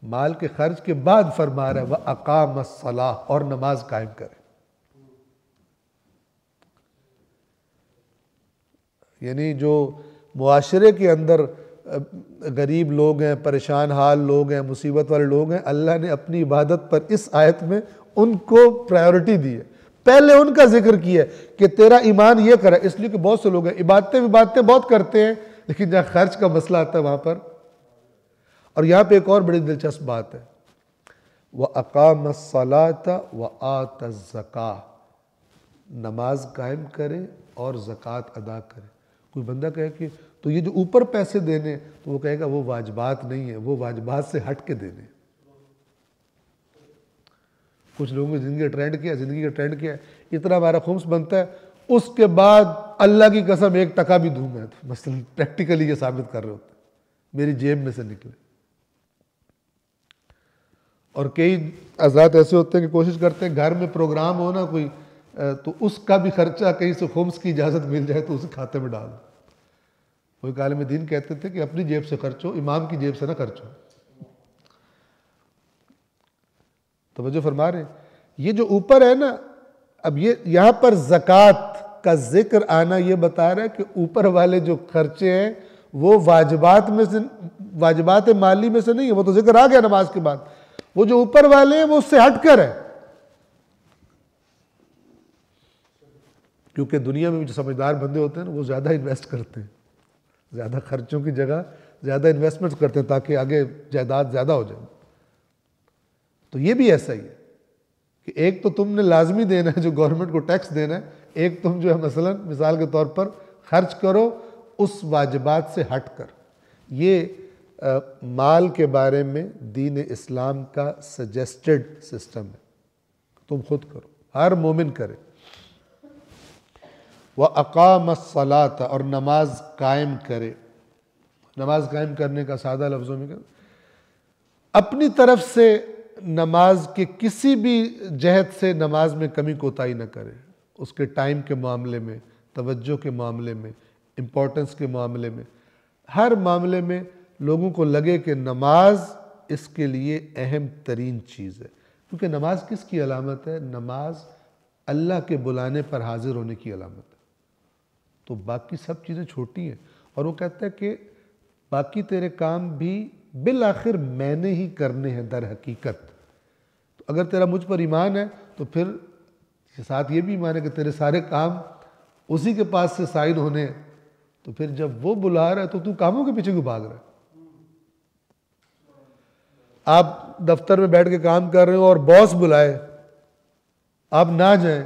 مال کے خرچ کے بعد فرما رہا ہے وَأَقَامَ الصَّلَاةَ، اور نماز قائم کرے، یعنی جو معاشرے کے اندر غریب لوگ ہیں، پریشان حال لوگ ہیں، مصیبت والے لوگ ہیں، اللہ نے اپنی عبادت پر اس آیت میں ان کو پرائیورٹی دی ہے، پہلے ان کا ذکر کیا ہے کہ تیرا ایمان یہ کرے، اس لیے کہ بہت سے لوگ ہیں عبادتیں بہت کرتے ہیں لیکن جہاں خرچ کا مسئلہ آتا ہے وہاں پر۔ اور یہاں پہ ایک اور بڑی دلچسپ بات ہے، وَأَقَامَ الصَّلَاةَ وَآتَ الزَّكَاةَ، نماز قائم کرے اور زکوٰۃ ادا کرے۔ کوئی بندہ کہے کہ تو یہ جو اوپر پیسے دینے، تو وہ کہے گا وہ واجبات نہیں ہیں، وہ واجبات سے ہٹ کے دینے۔ کچھ لوگوں کی زندگی کا ٹرینڈ کیا ہے، اتنا ہمارا خمس بنتا ہے، اس کے بعد اللہ کی قسم 1 بھی دوں میں، تو مثلا پریکٹیکلی یہ ثابت کر رہے ہوتے ہیں میری جیب میں سے نکلے۔ اور کئی حضرات ایسے ہوتے ہیں کہ کوشش کرتے ہیں گھر میں پروگرام ہو نا کوئی، تو اس کا بھی خرچہ کہیں سے خمس کی اجازت مل جائے تو اسے کھاتے میں ڈال دو۔ کوئی عالم دین کہتے تھے کہ اپنی جیب سے خرچ ہو، امام کی جیب سے نہ خرچ ہو۔ توجہ فرما رہے ہیں، یہ جو اوپر ہے نا، اب یہ یہاں پر زکوٰۃ کا ذکر آنا یہ بتا رہا ہے کہ اوپر والے جو خرچے ہیں وہ واجبات میں سے، واجبات مالی میں سے نہیں ہے، وہ تو ذکر آ گیا نماز کے بعد. وہ جو اوپر والے ہیں وہ اس سے ہٹ کر ہے. کیونکہ دنیا میں جو سمجھدار بندے ہوتے ہیں نا وہ زیادہ انویسٹ کرتے ہیں، زیادہ خرچوں کی جگہ زیادہ انویسٹمنٹ کرتے ہیں تاکہ آگے جائیداد زیادہ ہو جائے. تو یہ بھی ایسا ہی ہے کہ ایک تو تم نے لازمی دینا ہے جو گورنمنٹ کو ٹیکس دینا ہے، ایک تم جو ہے مثلا مثال کے طور پر خرچ کرو اس واجبات سے ہٹ کر. یہ مال کے بارے میں دین اسلام کا سجیسٹڈ سسٹم ہے، تم خود کرو، ہر مومن کرے. وَأَقَامَ الصَّلَاةَ، اور نماز قائم کرے. نماز قائم کرنے کا سادہ لفظوں میں اپنی طرف سے نماز کے کسی بھی جہت سے نماز میں کمی کوتاہی نہ کرے. اس کے ٹائم کے معاملے میں، توجہ کے معاملے میں، امپورٹنس کے معاملے میں، ہر معاملے میں لوگوں کو لگے کہ نماز اس کے لیے اہم ترین چیز ہے. کیونکہ نماز کس کی علامت ہے؟ نماز اللہ کے بلانے پر حاضر ہونے کی علامت ہے. تو باقی سب چیزیں چھوٹی ہیں. اور وہ کہتا ہے کہ باقی تیرے کام بھی بالآخر میں نے ہی کرنے ہیں در حقیقت. تو اگر تیرا مجھ پر ایمان ہے تو پھر ساتھ یہ بھی ایمان ہے کہ تیرے سارے کام اسی کے پاس سے سائن ہونے ہیں. تو پھر جب وہ بلا رہا ہے تو کاموں کے پیچھے کیوں بھاگ رہا ہے؟ آپ دفتر میں بیٹھ کے کام کر رہے ہو اور باس بلائے، آپ نہ جائیں.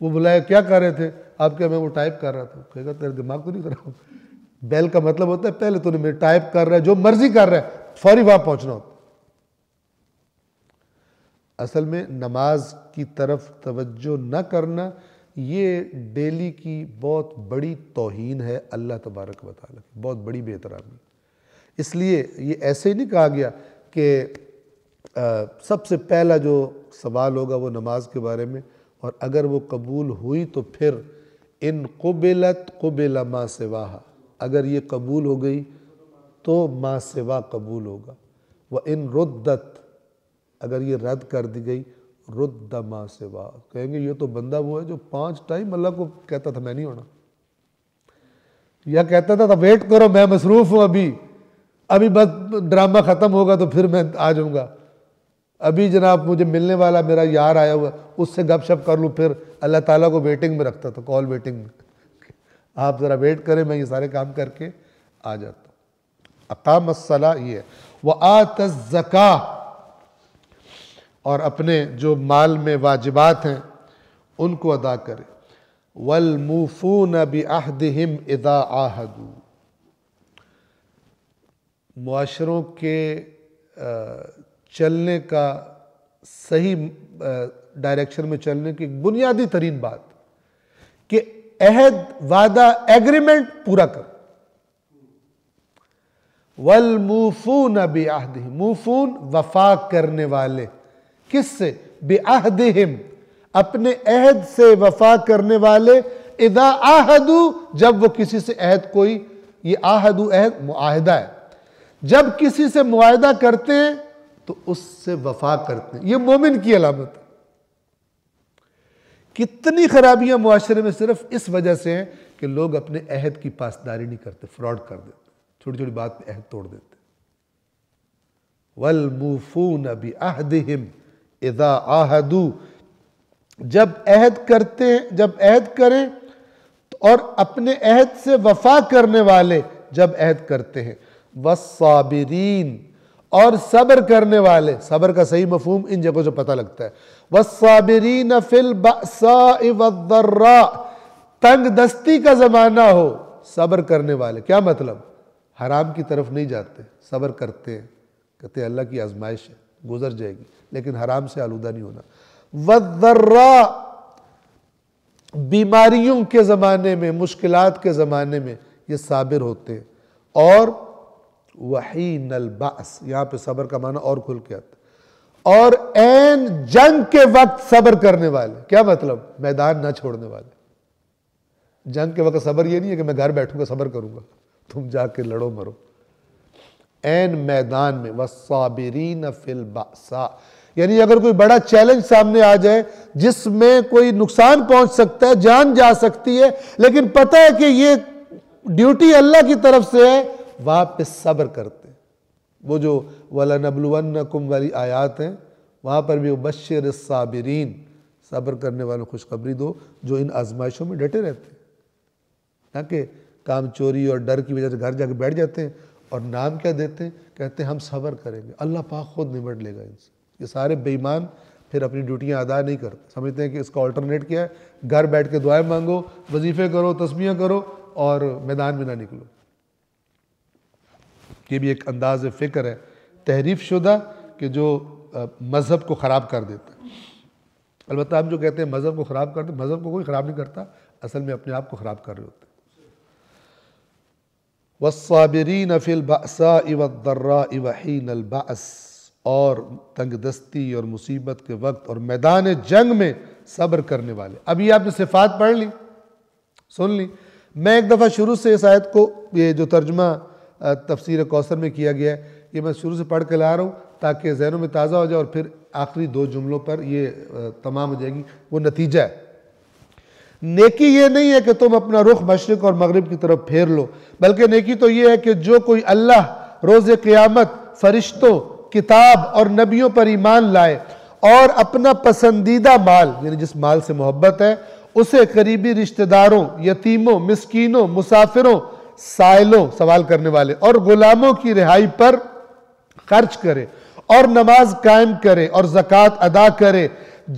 وہ بلائے کیا کر رہے تھے؟ آپ کہا میں وہ ٹائپ کر رہا تھا. کہے گا تیرے دماغ تو نہیں خراب؟ بیل کا مطلب ہوتا ہے پہلے تو نے میرے ٹائپ کر رہا ہے، جو مرضی کر رہا ہے، فوری وہاں پہنچنا ہوتا. اصل میں نماز کی طرف توجہ نہ کرنا یہ ڈیلی کی بہت بڑی توہین ہے اللہ تبارک و تعالیٰ کی، بہت بڑی بے احترامی. اس لیے یہ ایسے ہی نہیں کہا گیا کہ سب سے پہلا جو سوال ہوگا وہ نماز کے بارے میں، اور اگر وہ قبول ہوئی تو پھر ان قبلت قبل ما سواہا، اگر یہ قبول ہو گئی تو ما سوا قبول ہوگا. وَإِن رُدَّتْ، اگر یہ رد کر دی گئی، رد ما سوا، کہیں گے یہ تو بندہ وہ ہے جو 5 ٹائم اللہ کو کہتا تھا میں نہیں ہونا، یا کہتا تھا ویٹ کرو میں مصروف ہوں، ابھی بس ڈرامہ ختم ہوگا تو پھر میں آ جاؤں گا، ابھی جناب مجھے ملنے والا میرا یار آیا ہوا اس سے گپ شپ کر لوں. پھر اللہ تعالیٰ کو ویٹنگ میں رکھتا تھا، کال ویٹنگ میں، آپ ذرا ویٹ کریں میں یہ سارے کام کر کے آ جاتا ہوں. اقام الصلاۃ یہ ہے. وآت الزکاۃ، اور اپنے جو مال میں واجبات ہیں ان کو ادا کرے. والموفون بعہدہم اذا عاہدوا، معاشروں کے چلنے کا صحیح ڈائریکشن میں چلنے کی ایک بنیادی ترین بات کہ عہد، وعدہ، ایگریمنٹ پورا کر. والموفون بعہدہم، موفون وفا کرنے والے، کس سے؟ بعہدہم، اپنے عہد سے وفا کرنے والے. اذا عاہدوا، جب وہ کسی سے عہد، کوئی یہ عاہدوا عہد معاہدہ ہے، جب کسی سے معاہدہ کرتے ہیں تو اس سے وفا کرتے ہیں. یہ مومن کی علامت ہے. کتنی خرابیاں معاشرے میں صرف اس وجہ سے ہیں کہ لوگ اپنے عہد کی پاسداری نہیں کرتے، فراڈ کر دیتے، چھوٹی چھوٹی بات پہ عہد توڑ دیتے. والموفون بعہدہم اذا عاہدوا، جب عہد کرتے ہیں، جب عہد کریں، اور اپنے عہد سے وفا کرنے والے جب عہد کرتے ہیں. والصابرین، اور صبر کرنے والے. صبر کا صحیح مفہوم ان جگہوں سے پتہ لگتا ہے. والصابرین فی البأساء والضراء، تنگ دستی کا زمانہ ہو، صبر کرنے والے. کیا مطلب؟ حرام کی طرف نہیں جاتے، صبر کرتے ہیں، کہتے ہیں اللہ کی آزمائش ہے، گزر جائے گی، لیکن حرام سے آلودہ نہیں ہونا. والضراء، بیماریوں کے زمانے میں، مشکلات کے زمانے میں یہ صابر ہوتے ہیں. اور وحین البعث، یہاں پہ صبر کا معنی اور کھل کے آتا ہے. اور عین جنگ کے وقت صبر کرنے والے. کیا مطلب؟ میدان نہ چھوڑنے والے. جنگ کے وقت صبر یہ نہیں ہے کہ میں گھر بیٹھوں گا صبر کروں گا، تم جا کے لڑو مرو. عین میدان میں. والصابرین فی البأساء، یعنی اگر کوئی بڑا چیلنج سامنے آ جائے جس میں کوئی نقصان پہنچ سکتا ہے، جان جا سکتی ہے، لیکن پتہ ہے کہ یہ ڈیوٹی اللہ کی طرف سے ہے، وہاں پہ صبر کرتے ہیں۔ وہ جو وَلَنَبْلُوَنَّكُمْ والی آیات ہیں، وہاں پر بھی وَبَشِّرِ الصَّابِرِينَ، صبر کرنے والوں کو خوشخبری دو جو ان آزمائشوں میں ڈٹے رہتے ہیں، نہ کہ کام چوری اور ڈر کی وجہ سے گھر جا کے بیٹھ جاتے ہیں اور نام کیا دیتے ہیں، کہتے ہیں ہم صبر کریں گے، اللہ پاک خود نمٹ لے گا ان سے۔ یہ سارے بے ایمان پھر اپنی ڈیوٹیاں ادا نہیں کرتے، سمجھتے ہیں کہ اس کا آلٹرنیٹ کیا ہے، گھر بیٹھ کے دعائیں مانگو، وظیفے کرو، تسبیحیں کرو اور میدان میں نہ نکلو۔ یہ بھی ایک انداز فکر ہے تحریف شدہ کہ جو مذہب کو خراب کر دیتا ہے۔ البتہ ہم جو کہتے ہیں مذہب کو خراب کرتے ہیں، مذہب کو کوئی خراب نہیں کرتا، اصل میں اپنے آپ کو خراب کر رہے ہوتے ہیں۔ وَالصَّابِرِينَ فِي الْبَأْسَاءِ وَالضَّرَّاءِ وَحِينَ الْبَأْسِ، اور تنگ دستی اور مصیبت کے وقت اور میدان جنگ میں صبر کرنے والے۔ اب یہ آپ نے صفات پڑھ لی، سن لی۔ میں ایک دفعہ شروع سے اس آیت کو، یہ جو ترجمہ تفسیر کوثر میں کیا گیا ہے، یہ میں شروع سے پڑھ کے لا رہا ہوں تاکہ ذہنوں میں تازہ ہو جائے، اور پھر آخری دو جملوں پر یہ تمام ہو جائے گی۔ وہ نتیجہ ہے، نیکی یہ نہیں ہے کہ تم اپنا رخ مشرق اور مغرب کی طرف پھیر لو، بلکہ نیکی تو یہ ہے کہ جو کوئی اللہ، روز قیامت، فرشتوں، کتاب اور نبیوں پر ایمان لائے اور اپنا پسندیدہ مال، یعنی جس مال سے محبت ہے، اسے قریبی رشتہ داروں، یتیموں، مسکینوں، مسافروں، سائلوں، سوال کرنے والے اور غلاموں کی رہائی پر خرچ کرے، اور نماز قائم کرے اور زکوٰۃ ادا کرے،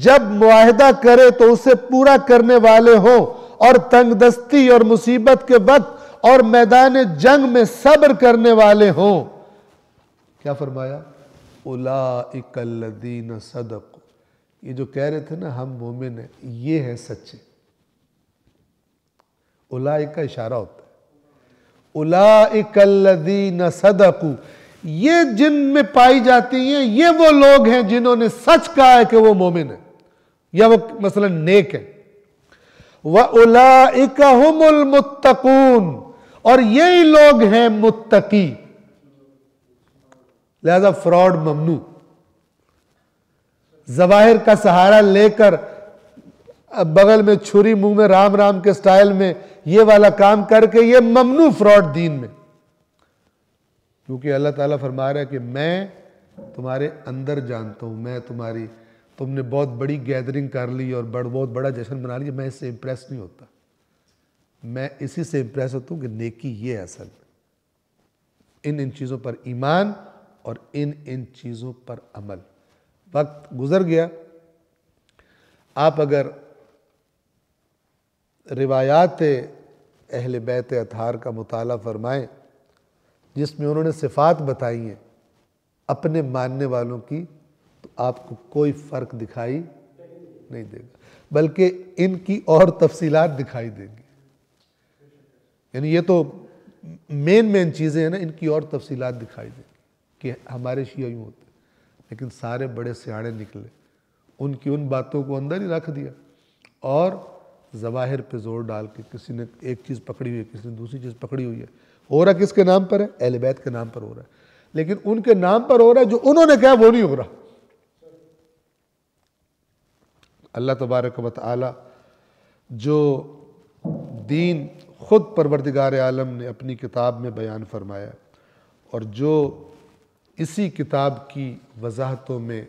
جب معاہدہ کرے تو اسے پورا کرنے والے ہوں، اور تنگ دستی اور مصیبت کے وقت اور میدان جنگ میں صبر کرنے والے ہوں۔ کیا فرمایا؟ اولئک الذین صدقوا، یہ جو کہہ رہے تھے نا ہم مومن ہیں، یہ ہے سچے۔ اولئک کا اشارہ ہوتا ہے، اولئک الذین صدقوا، یہ جن میں پائی جاتی ہیں یہ وہ لوگ ہیں جنہوں نے سچ کہا ہے کہ وہ مومن ہیں یا وہ مثلا نیک ہیں۔ وَأُولَئِكَ هُمُ الْمُتَّقُونَ، اور یہی لوگ ہیں متقی۔ لہذا فراڈ ممنوع، ظواہر کا سہارا لے کر بغل میں چھری منہ میں رام رام کے سٹائل میں یہ والا کام کر کے یہ ممنوع فراڈ دین میں، کیونکہ اللہ تعالیٰ فرما رہا ہے کہ میں تمہارے اندر جانتا ہوں، میں تم نے بہت بڑی گیدرنگ کر لی اور بہت بڑا جشن بنا لیا، میں اس سے امپریس نہیں ہوتا، میں اسی سے امپریس ہوتا ہوں کہ نیکی یہ ہے اصل میں، ان چیزوں پر ایمان اور ان چیزوں پر عمل۔ وقت گزر گیا، آپ اگر روایات اہل بیت اطہار کا مطالعہ فرمائیں جس میں انہوں نے صفات بتائی ہیں اپنے ماننے والوں کی، تو آپ کو کوئی فرق دکھائی نہیں دے گا، بلکہ ان کی اور تفصیلات دکھائی دیں گی۔ یعنی یہ تو مین چیزیں ہیں نا، ان کی اور تفصیلات دکھائی دیں گی کہ ہمارے شیعہ یوں ہوتے ہیں، لیکن سارے بڑے سیاڑے نکلے، ان کی ان باتوں کو اندر ہی رکھ دیا اور ظواہر پہ زور ڈال کے کسی نے ایک چیز پکڑی ہوئی ہے، کسی نے دوسری چیز پکڑی ہوئی ہے۔ ہو رہا کس کے نام پر ہے؟ اہل بیت کے نام پر ہو رہا ہے، لیکن ان کے نام پر ہو رہا ہے جو انہوں نے کہا وہ نہیں ہو رہا۔ اللہ تبارک و تعالی جو دین خود پروردگار عالم نے اپنی کتاب میں بیان فرمایا اور جو اسی کتاب کی وضاحتوں میں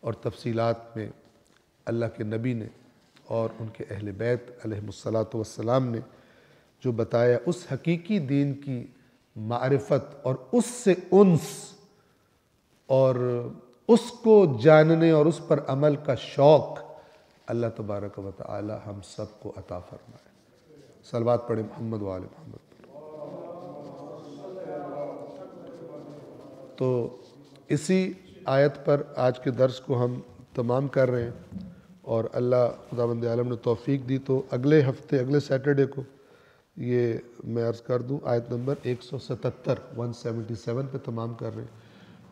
اور تفصیلات میں اللہ کے نبی نے اور ان کے اہل بیت علیہم الصلاۃ والسلام نے جو بتایا، اس حقیقی دین کی معرفت اور اس سے انس اور اس کو جاننے اور اس پر عمل کا شوق اللہ تبارک و تعالی ہم سب کو عطا فرمائے۔ صلوات پڑھیں محمد و آل محمد۔ تو اسی آیت پر آج کے درس کو ہم تمام کر رہے ہیں، اور اللہ خداوند عالم نے توفیق دی تو اگلے ہفتے، اگلے سیٹرڈے کو یہ میں عرض کر دوں آیت نمبر 177 پہ تمام کر رہے ہیں۔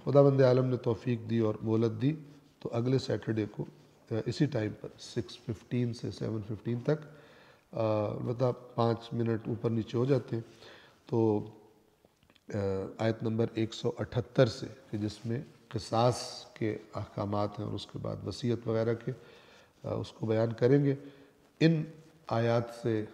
خداوند عالم نے توفیق دی اور مہلت دی تو اگلے سیٹرڈے کو اسی ٹائم پر 6:15 سے 7:15 تک، البتہ 5 منٹ اوپر نیچے ہو جاتے ہیں، تو آیت نمبر 178 سے کہ جس میں قصاص کے احکامات ہیں اور اس کے بعد وصیت وغیرہ کے اس کو بیان کریں گے۔ ان آیات سے